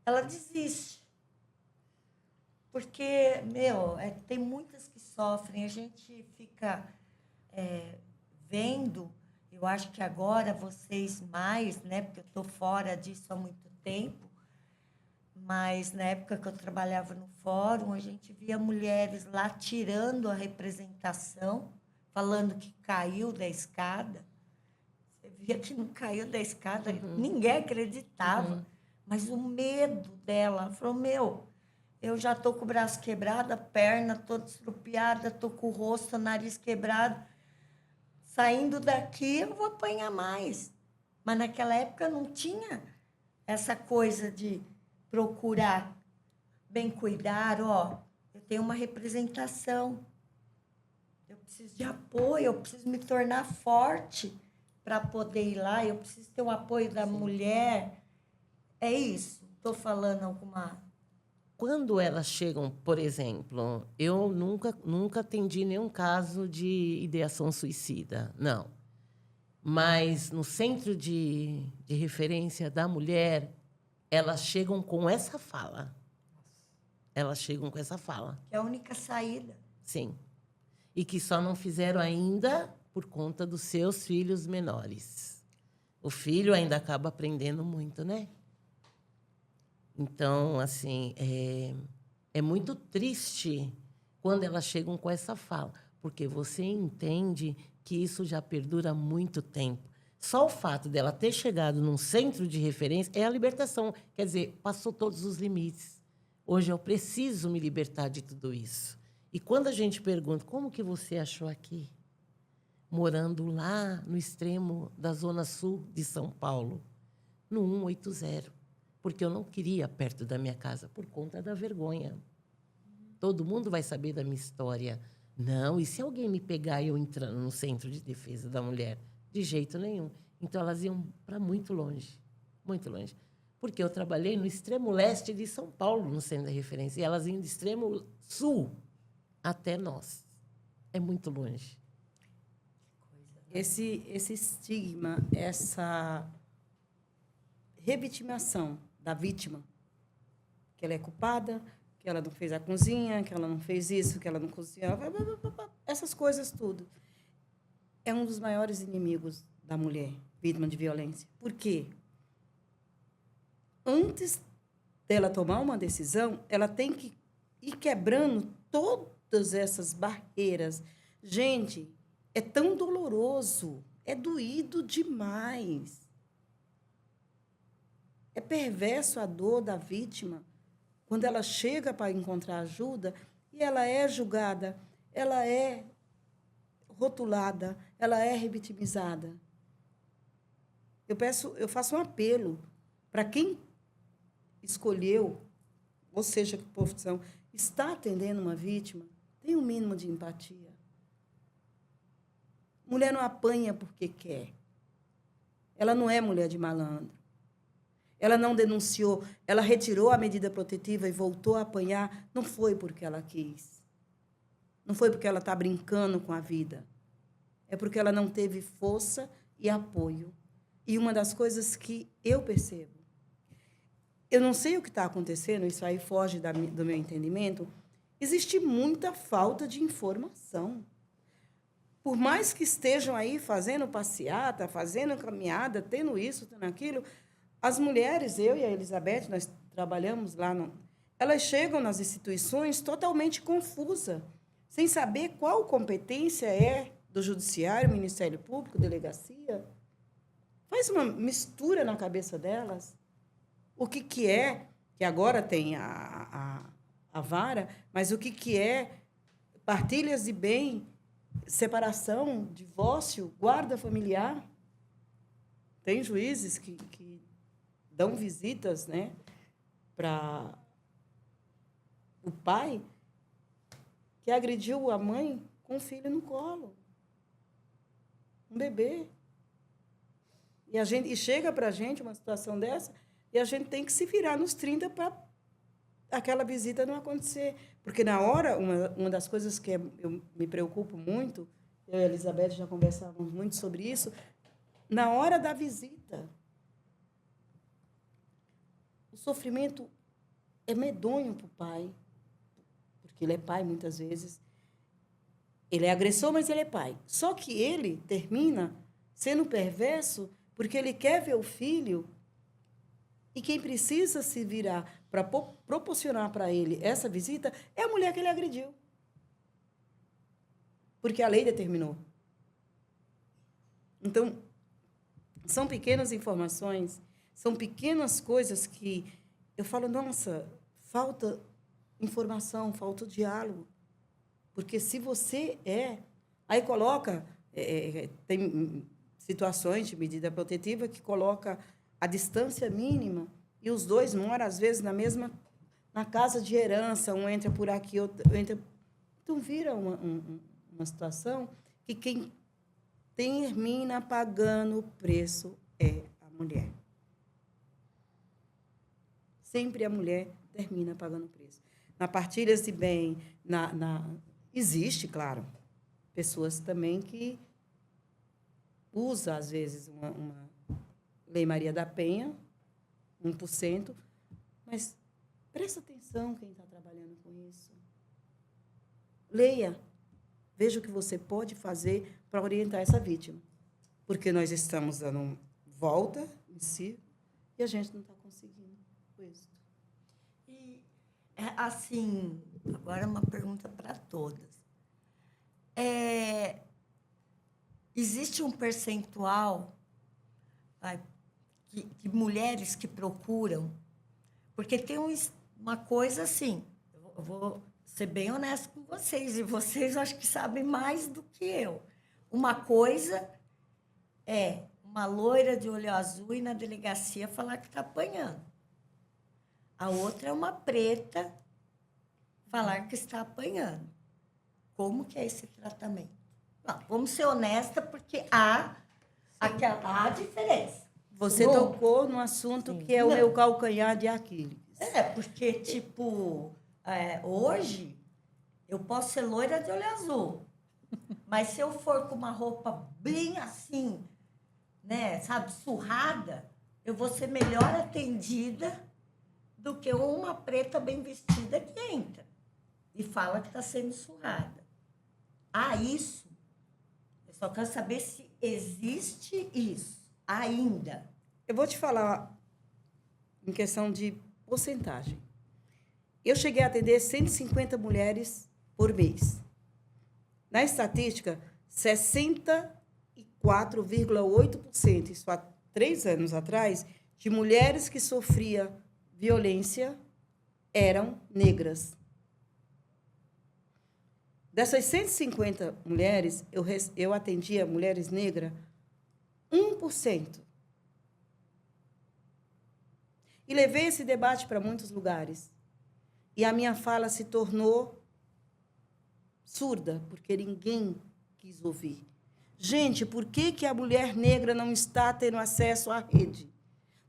ela desiste. Porque, tem muitas que sofrem. A gente fica vendo, eu acho que agora vocês mais, né? Porque eu estou fora disso há muito tempo, mas na época que eu trabalhava no fórum, a gente via mulheres lá tirando a representação, falando que caiu da escada. Você via que não caiu da escada, ninguém acreditava. Mas o medo dela, ela falou, eu já estou com o braço quebrado, a perna toda estrupiada, estou com o rosto, o nariz quebrado. Saindo daqui, eu vou apanhar mais. Mas naquela época não tinha essa coisa de procurar bem cuidar, eu tenho uma representação, eu preciso de apoio, eu preciso me tornar forte para poder ir lá, eu preciso ter o apoio da mulher. É isso. Estou falando alguma... Quando elas chegam, por exemplo, eu nunca atendi nenhum caso de ideação suicida, não. Mas no centro de referência da mulher, elas chegam com essa fala. Elas chegam com essa fala. Que é a única saída. Sim. E que só não fizeram ainda por conta dos seus filhos menores. O filho ainda acaba aprendendo muito, né? Então, assim, é muito triste quando elas chegam com essa fala, porque você entende que isso já perdura há muito tempo. Só o fato dela ter chegado num centro de referência é a libertação. Quer dizer, passou todos os limites. Hoje eu preciso me libertar de tudo isso. E quando a gente pergunta, como que você achou aqui? Morando lá no extremo da Zona Sul de São Paulo, no 180. Porque eu não queria perto da minha casa, por conta da vergonha. Todo mundo vai saber da minha história. Não, e se alguém me pegar e eu entrando no Centro de Defesa da Mulher? De jeito nenhum. Então, elas iam para muito longe. Muito longe. Porque eu trabalhei no extremo leste de São Paulo, no centro da referência, e elas iam do extremo sul até nós. É muito longe. Esse estigma, essa revitimação da vítima, que ela é culpada, que ela não fez a cozinha, que ela não fez isso, que ela não cozinhava, essas coisas tudo. É um dos maiores inimigos da mulher, vítima de violência. Por quê? Antes dela tomar uma decisão, ela tem que ir quebrando todas essas barreiras. Gente, é tão doloroso, é doído demais. É perverso a dor da vítima quando ela chega para encontrar ajuda e ela é julgada, ela é rotulada, ela é revitimizada. Eu faço um apelo para quem escolheu, ou seja, que profissão, está atendendo uma vítima, tenha um mínimo de empatia. Mulher não apanha porque quer. Ela não é mulher de malandro. Ela não denunciou, ela retirou a medida protetiva e voltou a apanhar. Não foi porque ela quis. Não foi porque ela está brincando com a vida. É porque ela não teve força e apoio. E uma das coisas que eu percebo, eu não sei o que está acontecendo, isso aí foge do meu entendimento, existe muita falta de informação. Por mais que estejam aí fazendo passeata, fazendo caminhada, tendo isso, tendo aquilo, as mulheres, eu e a Elizabeth, nós trabalhamos lá, elas chegam nas instituições totalmente confusas, sem saber qual competência é do Judiciário, Ministério Público, delegacia. Faz uma mistura na cabeça delas. O que é, que agora tem a vara, mas o que é partilhas de bem, separação, divórcio, guarda familiar. Tem juízes que dão visitas, né, para o pai que agrediu a mãe com o filho no colo. Um bebê. E chega para a gente uma situação dessa, e a gente tem que se virar nos 30 para aquela visita não acontecer. Porque, na hora, uma das coisas que eu me preocupo muito, eu e a Elizabeth já conversávamos muito sobre isso, na hora da visita, o sofrimento é medonho para o pai, porque ele é pai muitas vezes. Ele é agressor, mas ele é pai. Só que ele termina sendo perverso porque ele quer ver o filho e quem precisa se virar para proporcionar para ele essa visita é a mulher que ele agrediu. Porque a lei determinou. Então, são pequenas informações, são pequenas coisas que eu falo, nossa, falta informação, falta diálogo. Porque se você aí coloca, tem situações de medida protetiva que coloca a distância mínima e os dois moram, às vezes, na casa de herança, um entra por aqui, outro entra... Então, vira uma situação que quem termina pagando o preço é a mulher. Sempre a mulher termina pagando o preço. Na partilha de bem, existe, claro, pessoas também que usam, às vezes, uma Lei Maria da Penha, 1%, mas presta atenção quem está trabalhando com isso. Leia, veja o que você pode fazer para orientar essa vítima. Porque nós estamos dando volta em si e a gente não está conseguindo isso. E, assim, agora uma pergunta para todas. Existe um percentual de mulheres que procuram, porque tem uma coisa assim, eu vou ser bem honesta com vocês, e vocês acho que sabem mais do que eu. Uma coisa é uma loira de olho azul e na delegacia falar que está apanhando. A outra é uma preta falar que está apanhando. Como que é esse tratamento? Não, vamos ser honesta, porque há diferença. Você tocou num assunto que é o meu calcanhar de Aquiles. Porque, hoje, eu posso ser loira de olho azul, mas se eu for com uma roupa bem assim, né, sabe, surrada, eu vou ser melhor atendida do que uma preta bem vestida que entra e fala que está sendo surrada. Isso. Eu só quero saber se existe isso ainda. Eu vou te falar em questão de porcentagem. Eu cheguei a atender 150 mulheres por mês. Na estatística, 64,8%, isso há 3 anos atrás, de mulheres que sofriam violência eram negras. Dessas 150 mulheres, eu atendia mulheres negras, 1%. E levei esse debate para muitos lugares. e a minha fala se tornou surda, porque ninguém quis ouvir. Gente, por que a mulher negra não está tendo acesso à rede?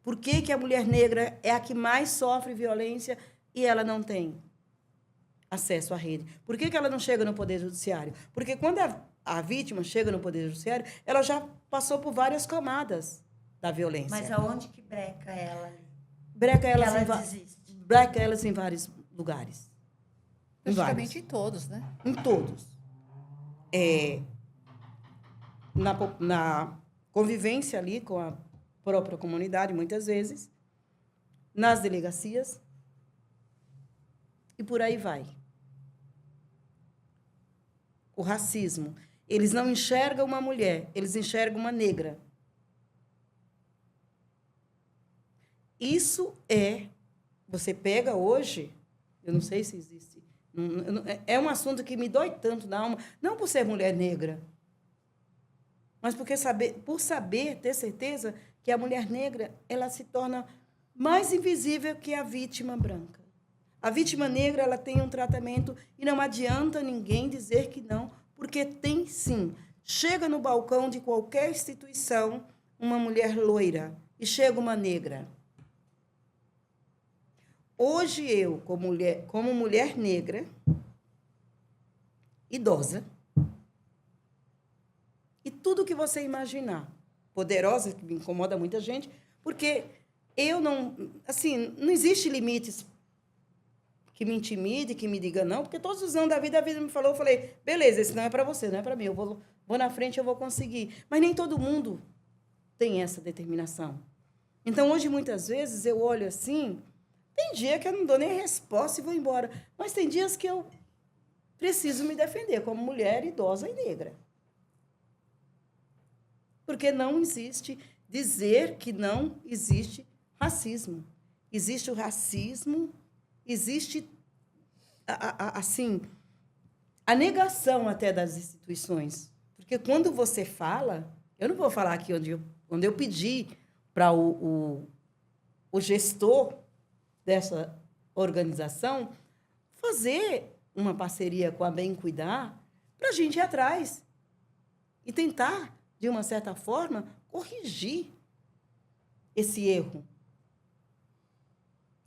Por que a mulher negra é a que mais sofre violência e ela não tem acesso à rede? Por que ela não chega no Poder Judiciário? Porque quando a vítima chega no Poder Judiciário, ela já passou por várias camadas da violência. Mas aonde que breca ela? Breca elas, ela desiste. breca elas em vários lugares. Praticamente em todos, né? Em todos. Na convivência ali com a própria comunidade, muitas vezes, nas delegacias, e por aí vai. O racismo. Eles não enxergam uma mulher, eles enxergam uma negra. Isso você pega hoje, eu não sei se existe, é um assunto que me dói tanto na alma, não por ser mulher negra, mas por saber, ter certeza que a mulher negra ela se torna mais invisível que a vítima branca. A vítima negra ela tem um tratamento e não adianta ninguém dizer que não, porque tem sim. Chega no balcão de qualquer instituição uma mulher loira e chega uma negra. Hoje eu, como mulher negra, idosa, e tudo que você imaginar, poderosa, que me incomoda muita gente, porque eu não... Assim, não existe limites que me intimide, que me diga não, porque todos os anos da vida me falou, eu falei, beleza, esse não é para você, não é para mim, eu vou na frente, eu vou conseguir. Mas nem todo mundo tem essa determinação. Então, hoje, muitas vezes, eu olho assim, tem dia que eu não dou nem resposta e vou embora, mas tem dias que eu preciso me defender como mulher idosa e negra. Porque não existe dizer que não existe racismo. Existe o racismo, existe, assim, a negação até das instituições. Porque quando você fala, eu não vou falar aqui onde eu pedi para o gestor dessa organização fazer uma parceria com a Bem Cuidar para a gente ir atrás e tentar, de uma certa forma, corrigir esse erro.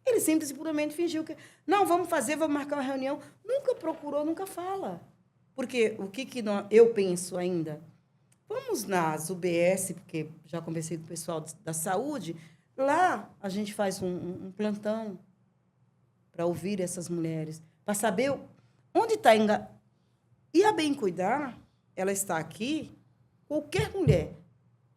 Ele simples e puramente fingiu que... Não, vamos marcar uma reunião. Nunca procurou, nunca fala. Porque o que eu penso ainda? Vamos nas UBS, porque já conversei com o pessoal da saúde, lá a gente faz um plantão para ouvir essas mulheres, para saber onde está... E a Bem Cuidar, ela está aqui, qualquer mulher.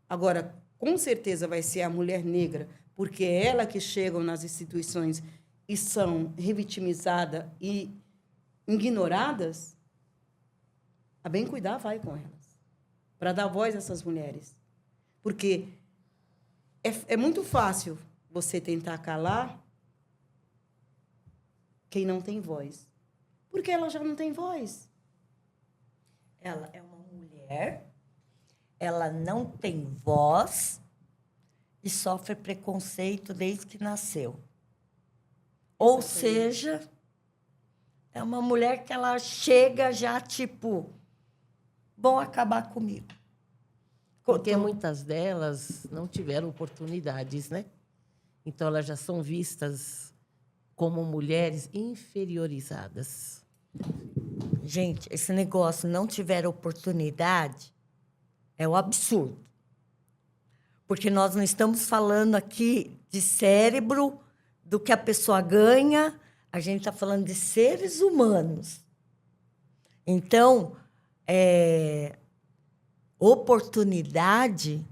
Agora, com certeza vai ser a mulher negra, porque é ela que chegam nas instituições e são revitimizadas e ignoradas, a Bem Cuidar vai com elas, para dar voz a essas mulheres. Porque é muito fácil você tentar calar quem não tem voz. Porque ela já não tem voz. Ela é uma mulher, ela não tem voz e sofre preconceito desde que nasceu. Ou seja, é uma mulher que ela chega já, tipo, vão acabar comigo. Porque muitas delas não tiveram oportunidades, né? Então, elas já são vistas como mulheres inferiorizadas. Gente, esse negócio não tiver oportunidade é um absurdo. Porque nós não estamos falando aqui de cérebro, do que a pessoa ganha, a gente está falando de seres humanos. Então, oportunidade,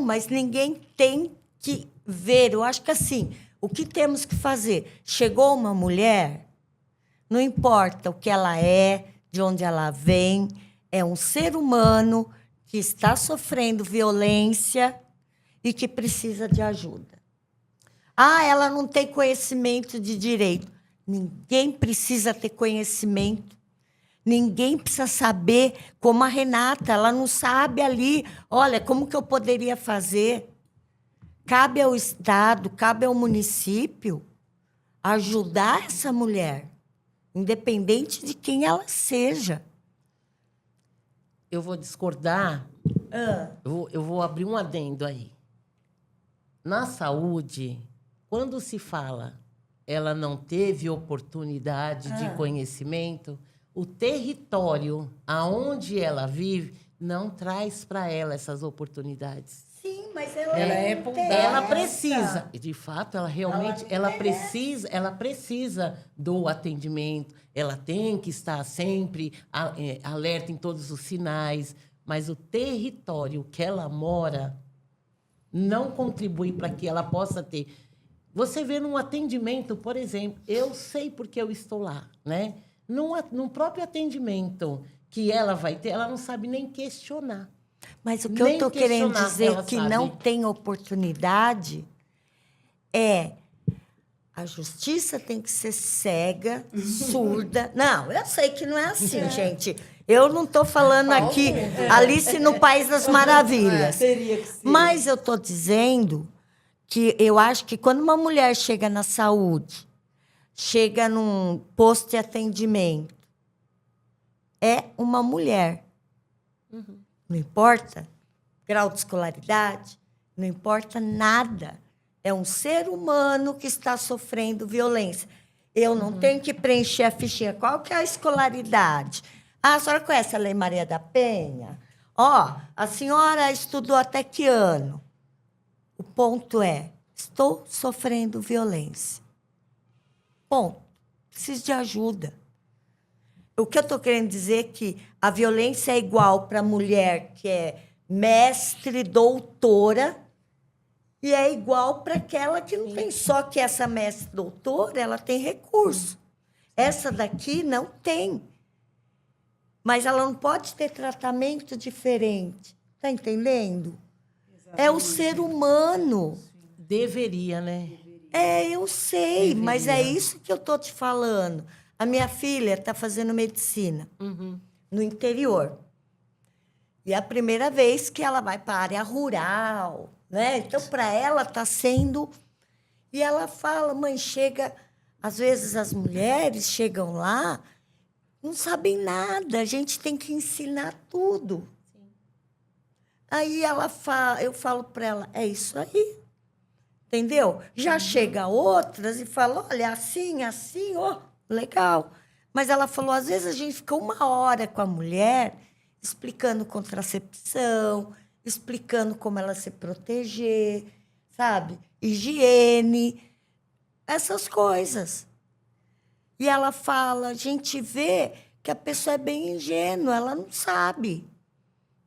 mas ninguém tem que ver. Eu acho que assim, o que temos que fazer? Chegou uma mulher, não importa o que ela é, de onde ela vem, é um ser humano que está sofrendo violência e que precisa de ajuda. Ah, ela não tem conhecimento de direito. Ninguém precisa ter conhecimento. Ninguém precisa saber, como a Renata, ela não sabe ali, olha, como que eu poderia fazer? cabe ao Estado, cabe ao município ajudar essa mulher, independente de quem ela seja. Eu vou discordar. Eu vou abrir um adendo aí. Na saúde, quando se fala ela não teve oportunidade de conhecimento, o território aonde ela vive não traz para ela essas oportunidades. Sim, mas ela é não podada. Ela interessa. precisa, e de fato, ela realmente, ela precisa do atendimento, ela tem que estar sempre alerta em todos os sinais, mas o território que ela mora não contribui para que ela possa ter. Você vê num atendimento, por exemplo, eu sei porque eu estou lá, né? No próprio atendimento que ela vai ter, ela não sabe nem questionar. Mas o que eu Nem estou querendo questionar, dizer ela que sabe. não tem oportunidade é a justiça tem que ser cega, surda. Não, eu sei que não é assim, gente. Eu não estou falando aqui Alice no País das Maravilhas. Teria que ser. Mas eu estou dizendo que eu acho que quando uma mulher chega na saúde, chega num posto de atendimento, é uma mulher. Não importa grau de escolaridade, não importa nada. É um ser humano que está sofrendo violência. Eu não tenho que preencher a fichinha. Qual que é a escolaridade? Ah, a senhora conhece a Lei Maria da Penha? Ó, a senhora estudou até que ano? O ponto é, estou sofrendo violência. Ponto. Preciso de ajuda. O que eu estou querendo dizer é que a violência é igual para a mulher que é mestre, doutora, e é igual para aquela que não tem. Só que essa mestre, doutora, ela tem recurso. Essa daqui não tem. Mas ela não pode ter tratamento diferente. Está entendendo? É o ser humano. Deveria, né? É, eu sei, mas é isso que eu estou te falando. A minha filha está fazendo medicina no interior. E é a primeira vez que ela vai para a área rural, né? Então, para ela está sendo... E ela fala, mãe, chega... Às vezes as mulheres chegam lá, não sabem nada, a gente tem que ensinar tudo. Aí eu falo para ela, é isso aí. Entendeu? Já chega outras e fala, olha, assim, ó, legal. Mas ela falou, às vezes a gente fica 1 hora com a mulher explicando contracepção, explicando como ela se proteger, sabe? Higiene, essas coisas. E ela fala, a gente vê que a pessoa é bem ingênua, ela não sabe.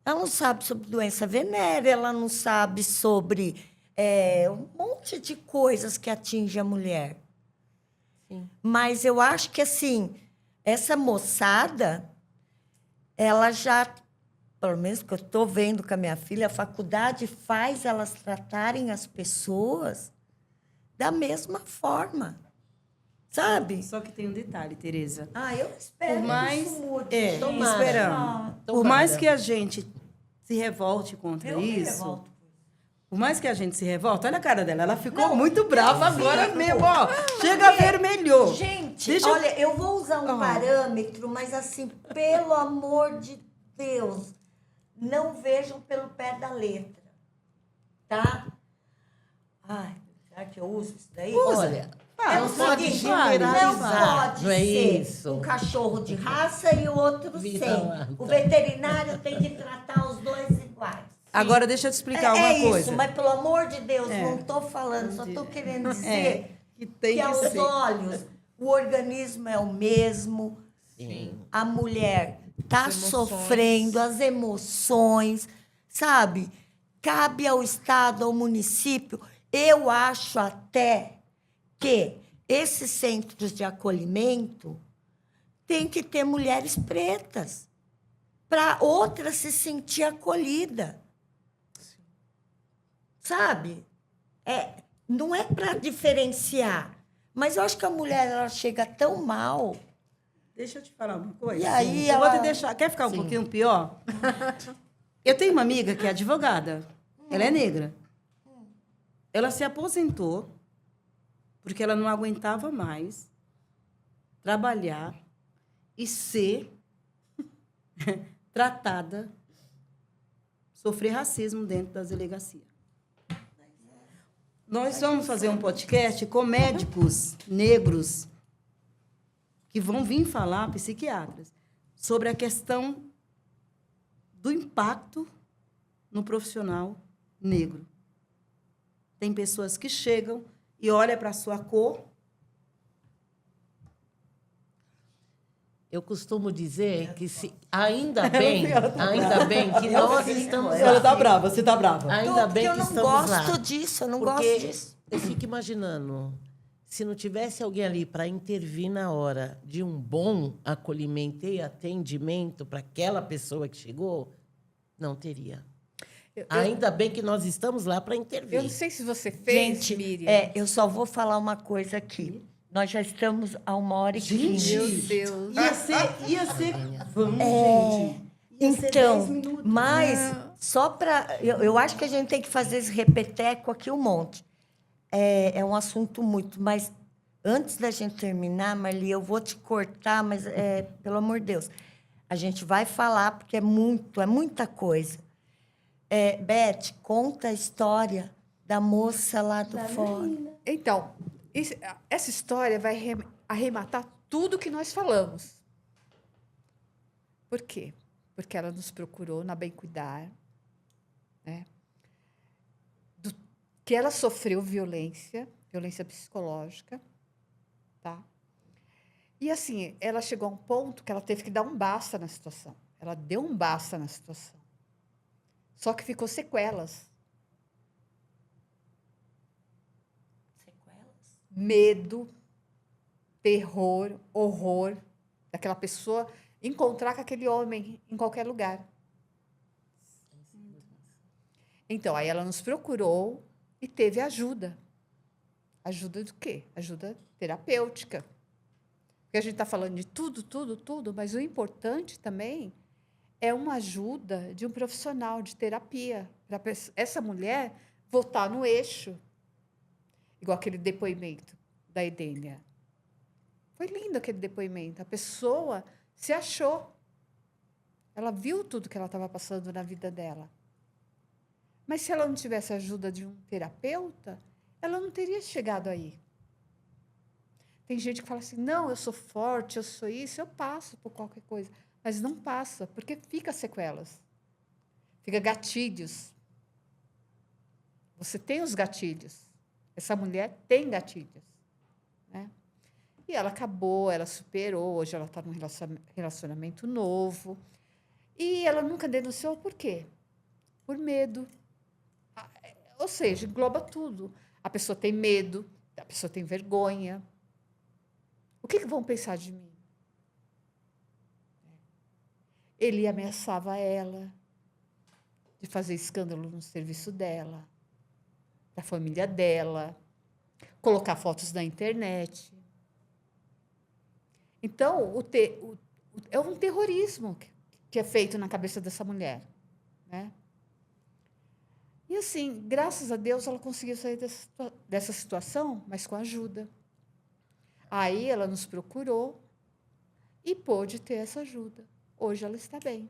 Ela não sabe sobre doença venérea, ela não sabe sobre um monte de coisas que atinge a mulher. Sim. Mas eu acho que, assim, essa moçada, ela já, pelo menos que eu estou vendo com a minha filha, a faculdade faz elas tratarem as pessoas da mesma forma, sabe? Só que tem um detalhe, Tereza. Ah, eu espero Por mais, que isso mude. Tomara. esperamos. Por Tomara. mais que a gente se revolte contra Eu me isso, revolto. por mais que a gente se revolte, olha a cara dela, ela ficou muito brava agora mesmo, ó. Chega, vermelhou. Gente, Deixa eu- olha, eu vou usar um parâmetro, mas assim, pelo amor de Deus, não vejam pelo pé da letra, tá? Ai, será que eu uso isso daí? Olha, É o não pode seguinte, generalizar, não pode não é ser isso? um cachorro de raça e o outro Vida sem. lata. O veterinário tem que tratar os dois iguais. Agora deixa eu te explicar uma é coisa. isso, mas pelo amor de Deus, É. não estou falando, só estou querendo dizer É, que tem que que aos ser. olhos o organismo é o mesmo, Sim. a mulher está As emoções. sofrendo, as emoções, sabe? Cabe ao Estado, ao município. Eu acho até que esses centros de acolhimento têm que ter mulheres pretas para outra se sentir acolhida. Sabe? Não é para diferenciar, mas eu acho que a mulher ela chega tão mal. Deixa eu te falar uma coisa. E aí eu vou ela- te deixar. Quer ficar um Sim. pouquinho pior? Eu tenho uma amiga que é advogada. Ela é negra. Ela se aposentou porque ela não aguentava mais trabalhar e ser tratada, sofrer racismo dentro das delegacias. Nós vamos fazer um podcast com médicos negros que vão vir falar, psiquiatras, sobre a questão do impacto no profissional negro. Tem pessoas que chegam e olham para a sua cor. Eu costumo dizer que ainda bem que nós estamos lá. Ela está brava, você está brava. Ainda bem eu que não estamos lá. gosto disso, eu não Porque gosto disso. eu fico imaginando, se não tivesse alguém ali para intervir na hora de um bom acolhimento e atendimento para aquela pessoa que chegou, não teria. Ainda bem que nós estamos lá para intervir. Eu não sei se você fez, Gente, Miriam. eu só vou falar uma coisa aqui. Nós já estamos a 1h15. Meu Deus. Ia ser... Vamos, gente. Ia ser 10 Então, minutos. mas só para... Eu acho que a gente tem que fazer esse repeteco aqui um monte. É um assunto muito... Mas antes da gente terminar, Marli, eu vou te cortar, mas, pelo amor de Deus, a gente vai falar, porque é muita coisa. Beth, conta a história da moça lá do fora. Então, essa história vai arrematar tudo que nós falamos. Por quê? Porque ela nos procurou na Bem Cuidar, né? Que ela sofreu violência psicológica, tá? E assim, ela chegou a um ponto que ela teve que dar um basta na situação. Ela deu um basta na situação. Só que ficou sequelas. Medo, terror, horror daquela pessoa encontrar com aquele homem em qualquer lugar. Então, aí ela nos procurou e teve ajuda. Ajuda do quê? Ajuda terapêutica. Porque a gente está falando de tudo, mas o importante também é uma ajuda de um profissional de terapia para essa mulher voltar no eixo. Igual aquele depoimento da Edênia. Foi lindo aquele depoimento. A pessoa se achou. Ela viu tudo que ela estava passando na vida dela. Mas se ela não tivesse a ajuda de um terapeuta, ela não teria chegado aí. Tem gente que fala assim, não, eu sou forte, eu sou isso, eu passo por qualquer coisa. Mas não passa, porque fica sequelas. Fica gatilhos. Você tem os gatilhos. Essa mulher tem gatilhos, né? E ela acabou, ela superou, hoje ela está num relacionamento novo. E ela nunca denunciou por quê? Por medo. Ou seja, engloba tudo. A pessoa tem medo, a pessoa tem vergonha. O que vão pensar de mim? Ele ameaçava ela de fazer escândalo no serviço dela, da família dela, colocar fotos na internet. Então, é um terrorismo que é feito na cabeça dessa mulher, né? E, assim, graças a Deus, ela conseguiu sair dessa situação, mas com ajuda. Aí ela nos procurou e pôde ter essa ajuda. Hoje ela está bem.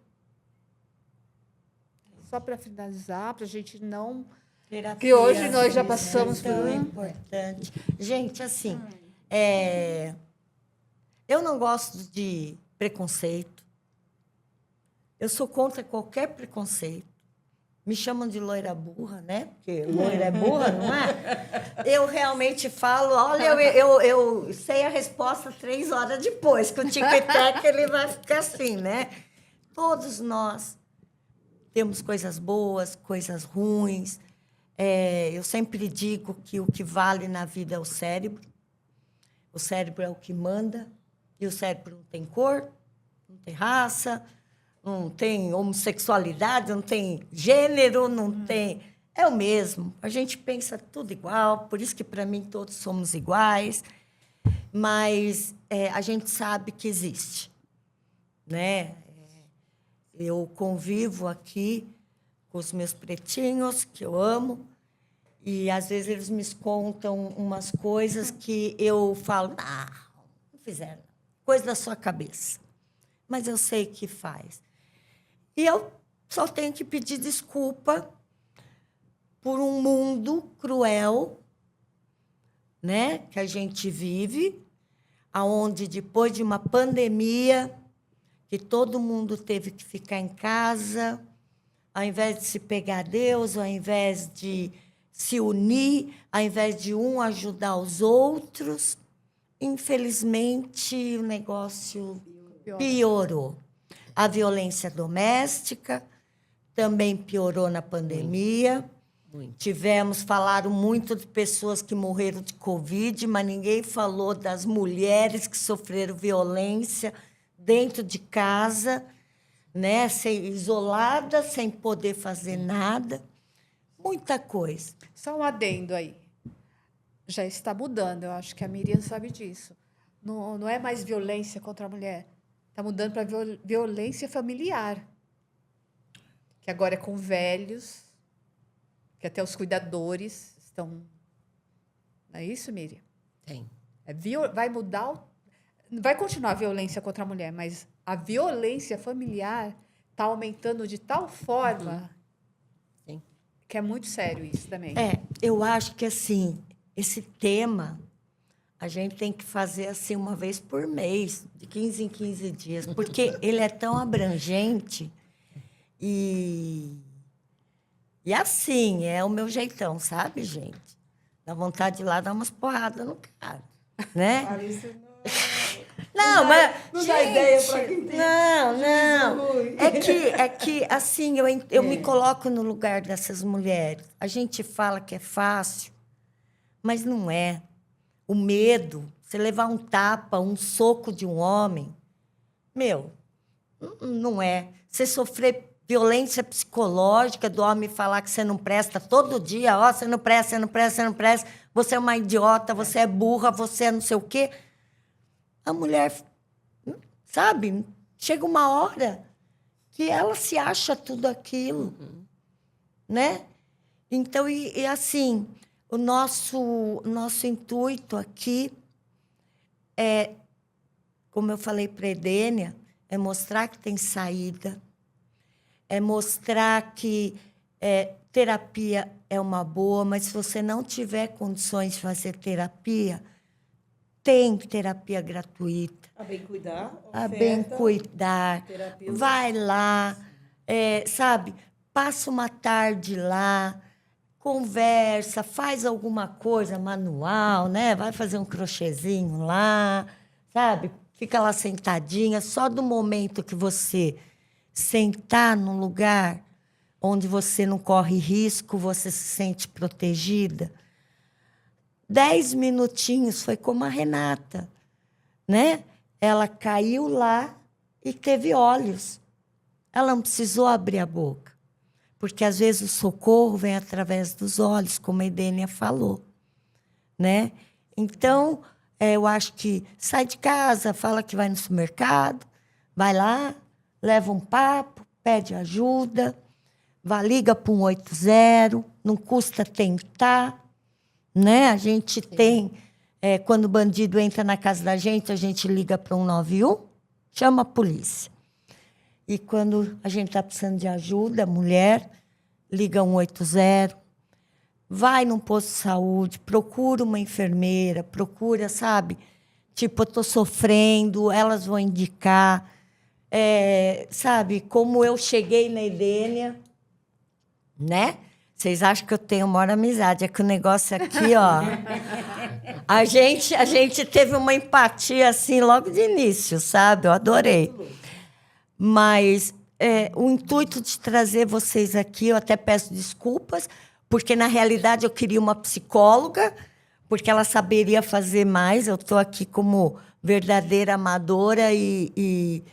Só para finalizar, para a gente não... Que hoje nós já passamos por tão importante. Gente, assim, eu não gosto de preconceito. Eu sou contra qualquer preconceito. Me chamam de loira burra, né? Porque loira é burra, não é? Eu realmente falo, olha, eu sei a resposta 3 horas depois, que o tic-tac ele vai ficar assim, né? Todos nós temos coisas boas, coisas ruins. Eu sempre digo que o que vale na vida é o cérebro. O cérebro é o que manda. E o cérebro não tem cor, não tem raça, não tem homossexualidade, não tem gênero, não tem... É o mesmo. A gente pensa tudo igual, por isso que, para mim, todos somos iguais. Mas a gente sabe que existe, né? Eu convivo aqui com os meus pretinhos, que eu amo, E, às vezes, eles me contam umas coisas que eu falo, não fizeram. Coisa da sua cabeça. Mas eu sei que faz. E eu só tenho que pedir desculpa por um mundo cruel, né, que a gente vive, aonde depois de uma pandemia, que todo mundo teve que ficar em casa, ao invés de se pegar a Deus, ao invés de se unir, ao invés de um ajudar os outros, infelizmente o negócio piorou. A violência doméstica também piorou na pandemia. Muito. Falaram muito de pessoas que morreram de Covid, mas ninguém falou das mulheres que sofreram violência dentro de casa, né? Isoladas, sem poder fazer nada. Muita coisa. Só um adendo aí. Já está mudando, eu acho que a Miriam sabe disso. Não é mais violência contra a mulher. Está mudando para violência familiar. Que agora é com velhos, que até os cuidadores estão... Não é isso, Miriam? Tem. Vai mudar... Vai continuar a violência contra a mulher, mas a violência familiar está aumentando de tal forma Sim. que é muito sério isso também. Eu acho que, assim, esse tema a gente tem que fazer assim uma vez por mês, de 15 em 15 dias, porque ele é tão abrangente e assim, é o meu jeitão, sabe, gente? Dá vontade de ir lá dar umas porradas no cara, né? Não, mas... Não dá ideia para quem tem. Não. É que assim, eu me coloco no lugar dessas mulheres. A gente fala que é fácil, mas não é. O medo, você levar um tapa, um soco de um homem, não é. Você sofrer violência psicológica do homem falar que você não presta todo dia, você não presta, você é uma idiota, você é burra, você é não sei o quê. A mulher, sabe, chega uma hora que ela se acha tudo aquilo, né? Então, e assim, o nosso intuito aqui é, como eu falei para a Edênia, é mostrar que tem saída, é mostrar que terapia é uma boa, mas se você não tiver condições de fazer terapia, tem terapia gratuita. A Bem Cuidar. A Bem Cuidar. terapia Vai lá, sabe? Passa uma tarde lá, conversa, faz alguma coisa manual, né? Vai fazer um crochêzinho lá, sabe? Fica lá sentadinha, só do momento que você sentar num lugar onde você não corre risco, você se sente protegida. 10 minutinhos, foi como a Renata, né? Ela caiu lá e teve olhos. Ela não precisou abrir a boca, porque às vezes o socorro vem através dos olhos, como a Edênia falou, né? Então, eu acho que sai de casa, fala que vai no supermercado, vai lá, leva um papo, pede ajuda, liga para 180, não custa tentar, né? A gente tem, quando o bandido entra na casa da gente, a gente liga para 191, chama a polícia. E quando a gente está precisando de ajuda, mulher, liga 180, vai num posto de saúde, procura uma enfermeira, procura, sabe? Tipo, eu estou sofrendo, elas vão indicar. Sabe, como eu cheguei na Edênia, né? Vocês acham que eu tenho maior amizade, é que o negócio aqui, ó... A gente teve uma empatia, assim, logo de início, sabe? Eu adorei. Mas o intuito de trazer vocês aqui, eu até peço desculpas, porque, na realidade, eu queria uma psicóloga, porque ela saberia fazer mais. Eu estou aqui como verdadeira amadora e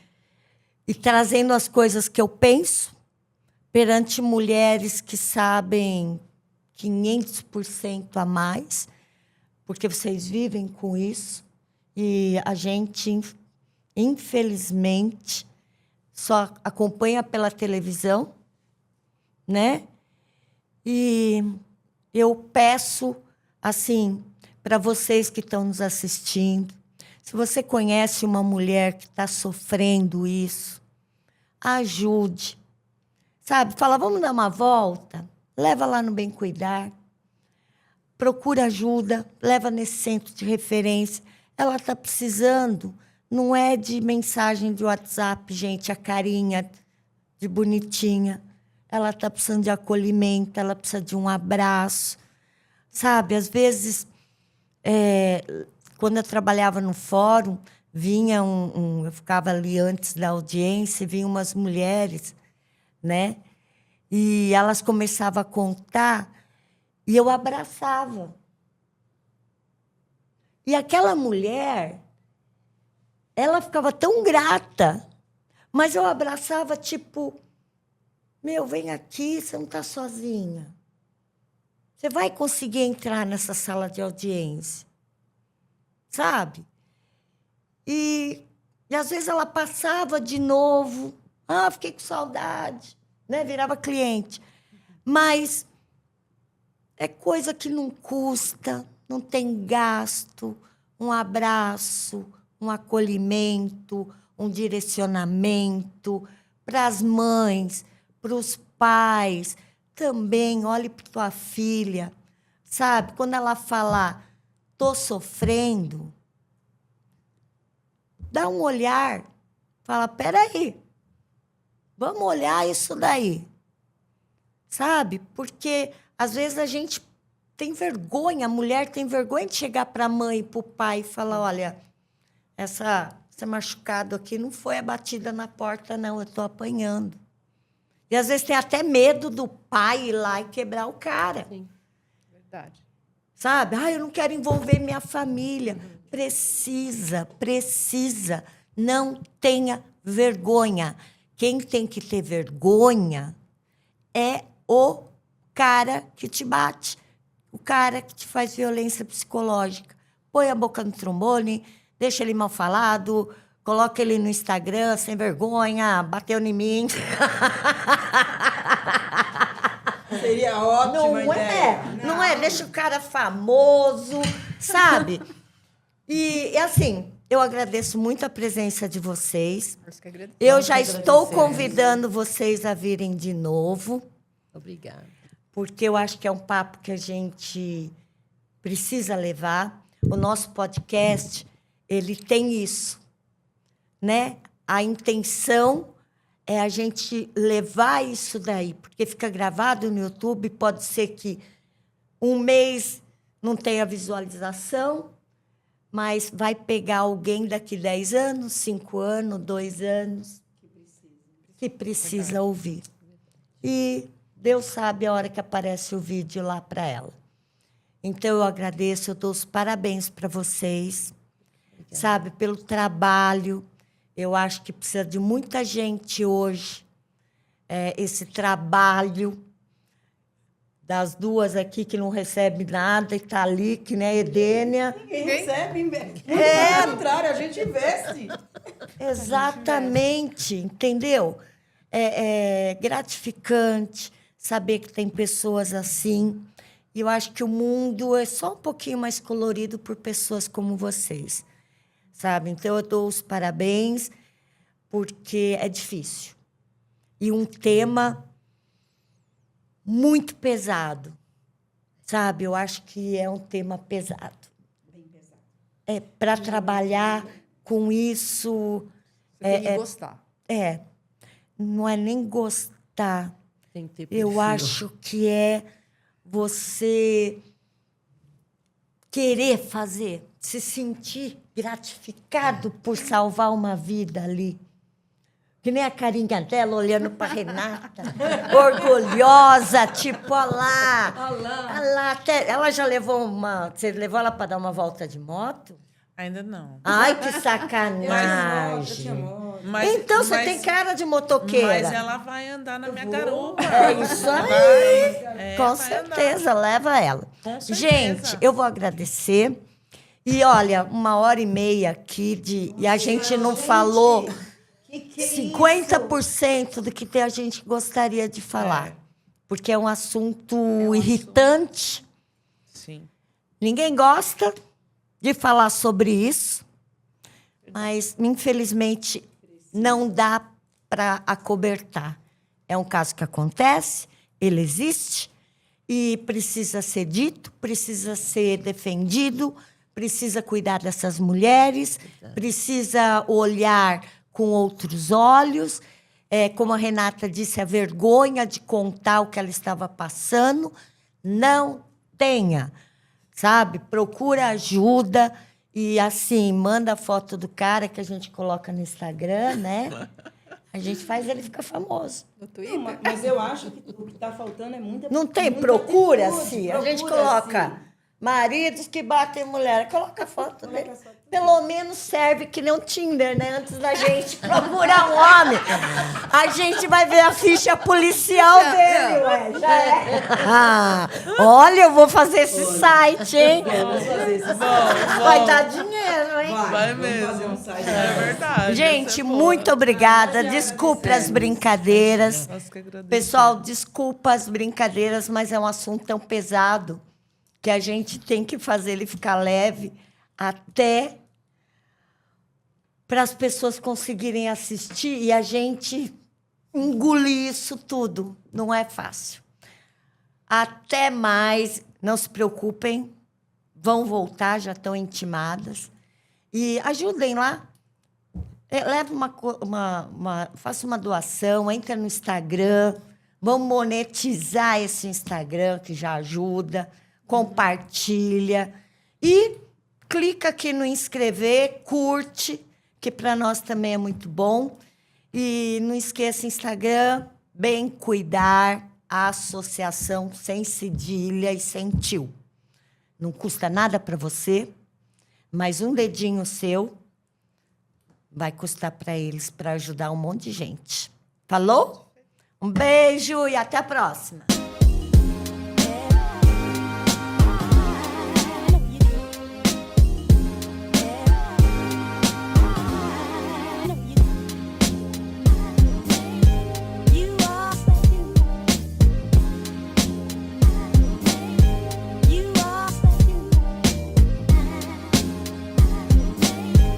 trazendo as coisas que eu penso perante mulheres que sabem 500% a mais, porque vocês vivem com isso, e a gente, infelizmente, só acompanha pela televisão, né? E eu peço, assim, para vocês que estão nos assistindo, se você conhece uma mulher que está sofrendo isso, ajude. Sabe? Fala, vamos dar uma volta? Leva lá no Bem Cuidar. Procura ajuda, leva nesse centro de referência. Ela está precisando, não é de mensagem de WhatsApp, gente, a carinha de bonitinha. Ela está precisando de acolhimento, ela precisa de um abraço. Sabe, às vezes, quando eu trabalhava no fórum, vinha eu ficava ali antes da audiência, vinham umas mulheres, né? E elas começavam a contar e eu abraçava. E aquela mulher, ela ficava tão grata, mas eu abraçava tipo, meu, vem aqui, você não está sozinha. Você vai conseguir entrar nessa sala de audiência, sabe? E às vezes ela passava de novo, fiquei com saudade, né? Virava cliente. Mas é coisa que não custa, não tem gasto, um abraço, um acolhimento, um direcionamento para as mães, para os pais. Também olhe para tua filha, sabe? Quando ela falar, tô sofrendo, dá um olhar, fala, peraí, vamos olhar isso daí, sabe? Porque às vezes a gente tem vergonha, a mulher tem vergonha de chegar para a mãe e para o pai e falar, olha, esse machucado aqui não foi a batida na porta, não, eu estou apanhando. E às vezes tem até medo do pai ir lá e quebrar o cara. Sim. Verdade. Sabe? Eu não quero envolver minha família. Precisa. Não tenha vergonha. Quem tem que ter vergonha é o cara que te bate, o cara que te faz violência psicológica. Põe a boca no trombone, deixa ele mal falado, coloca ele no Instagram, sem vergonha, bateu em mim. Seria ótima ideia. Não é? Deixa o cara famoso, sabe? E assim, eu agradeço muito a presença de vocês. Eu já estou convidando vocês a virem de novo. Obrigada. Porque eu acho que é um papo que a gente precisa levar. O nosso podcast, ele tem isso, né? A intenção é a gente levar isso daí, porque fica gravado no YouTube, pode ser que um mês não tenha visualização, mas vai pegar alguém daqui 10 anos, 5 anos, 2 anos, que precisa ouvir. E Deus sabe a hora que aparece o vídeo lá para ela. Então, eu agradeço, eu dou os parabéns para vocês, sabe, pelo trabalho. Eu acho que precisa de muita gente hoje, esse trabalho das duas aqui que não recebe nada e está ali, que nem a Edênia. Ninguém recebe, pelo contrário, a gente investe. Exatamente, entendeu? É gratificante saber que tem pessoas assim. E eu acho que o mundo é só um pouquinho mais colorido por pessoas como vocês, sabe? Então, eu dou os parabéns, porque é difícil. E um tema muito pesado, sabe? Eu acho que é um tema pesado. Bem pesado. Para trabalhar com isso... Você tem que gostar. Não é nem gostar. Tem que ter Eu perfil. acho que é você querer fazer, se sentir gratificado por salvar uma vida ali. Que nem a carinha dela olhando para Renata, orgulhosa, tipo, olha lá. Até, ela já levou uma... Você levou ela para dar uma volta de moto? Ainda não. Ai, que sacanagem. Então, você tem cara de motoqueira. Mas ela vai andar na minha garupa. É isso aí. Com vai certeza, leva ela. Com certeza. Gente, eu vou agradecer. E, olha, 1h30 aqui e a gente não falou 50% do que a gente gostaria de falar. Porque é um assunto irritante, Sim. Ninguém gosta de falar sobre isso, mas, infelizmente, não dá para acobertar. É um caso que acontece, ele existe e precisa ser dito, precisa ser defendido, precisa cuidar dessas mulheres, precisa olhar com outros olhos. Como a Renata disse, a vergonha de contar o que ela estava passando. Não tenha, sabe? Procura ajuda e, assim, manda a foto do cara que a gente coloca no Instagram, né? A gente faz ele ficar famoso. No Twitter? Mas eu acho que o que está faltando é muita Não tem? muita Procura, atitude, sim. A gente procura, coloca sim. maridos que batem mulher. Coloca a foto dele. Pelo menos serve que nem o Tinder, né? Antes da gente procurar um homem, a gente vai ver a ficha policial dele, ué. Já é. Olha, eu vou fazer esse site, hein? Vamos fazer isso. Vai dar dinheiro, hein? Vai vamos mesmo. fazer um site. É verdade. Gente, isso é bom. muito obrigada. Desculpe as brincadeiras. Nós que agradecemos. Pessoal, desculpa as brincadeiras, mas é um assunto tão pesado que a gente tem que fazer ele ficar leve até para as pessoas conseguirem assistir e a gente engolir isso tudo. Não é fácil. Até mais. Não se preocupem. Vão voltar, já estão intimadas. E ajudem lá. Leva faça uma doação, entra no Instagram. Vamos monetizar esse Instagram, que já ajuda. Compartilha. E clica aqui no inscrever, curte, que para nós também é muito bom. E não esqueça, Instagram, Bem Cuidar, a associação sem cedilha e sem tio. Não custa nada para você, mas um dedinho seu vai custar para eles, para ajudar um monte de gente. Falou? Um beijo e até a próxima.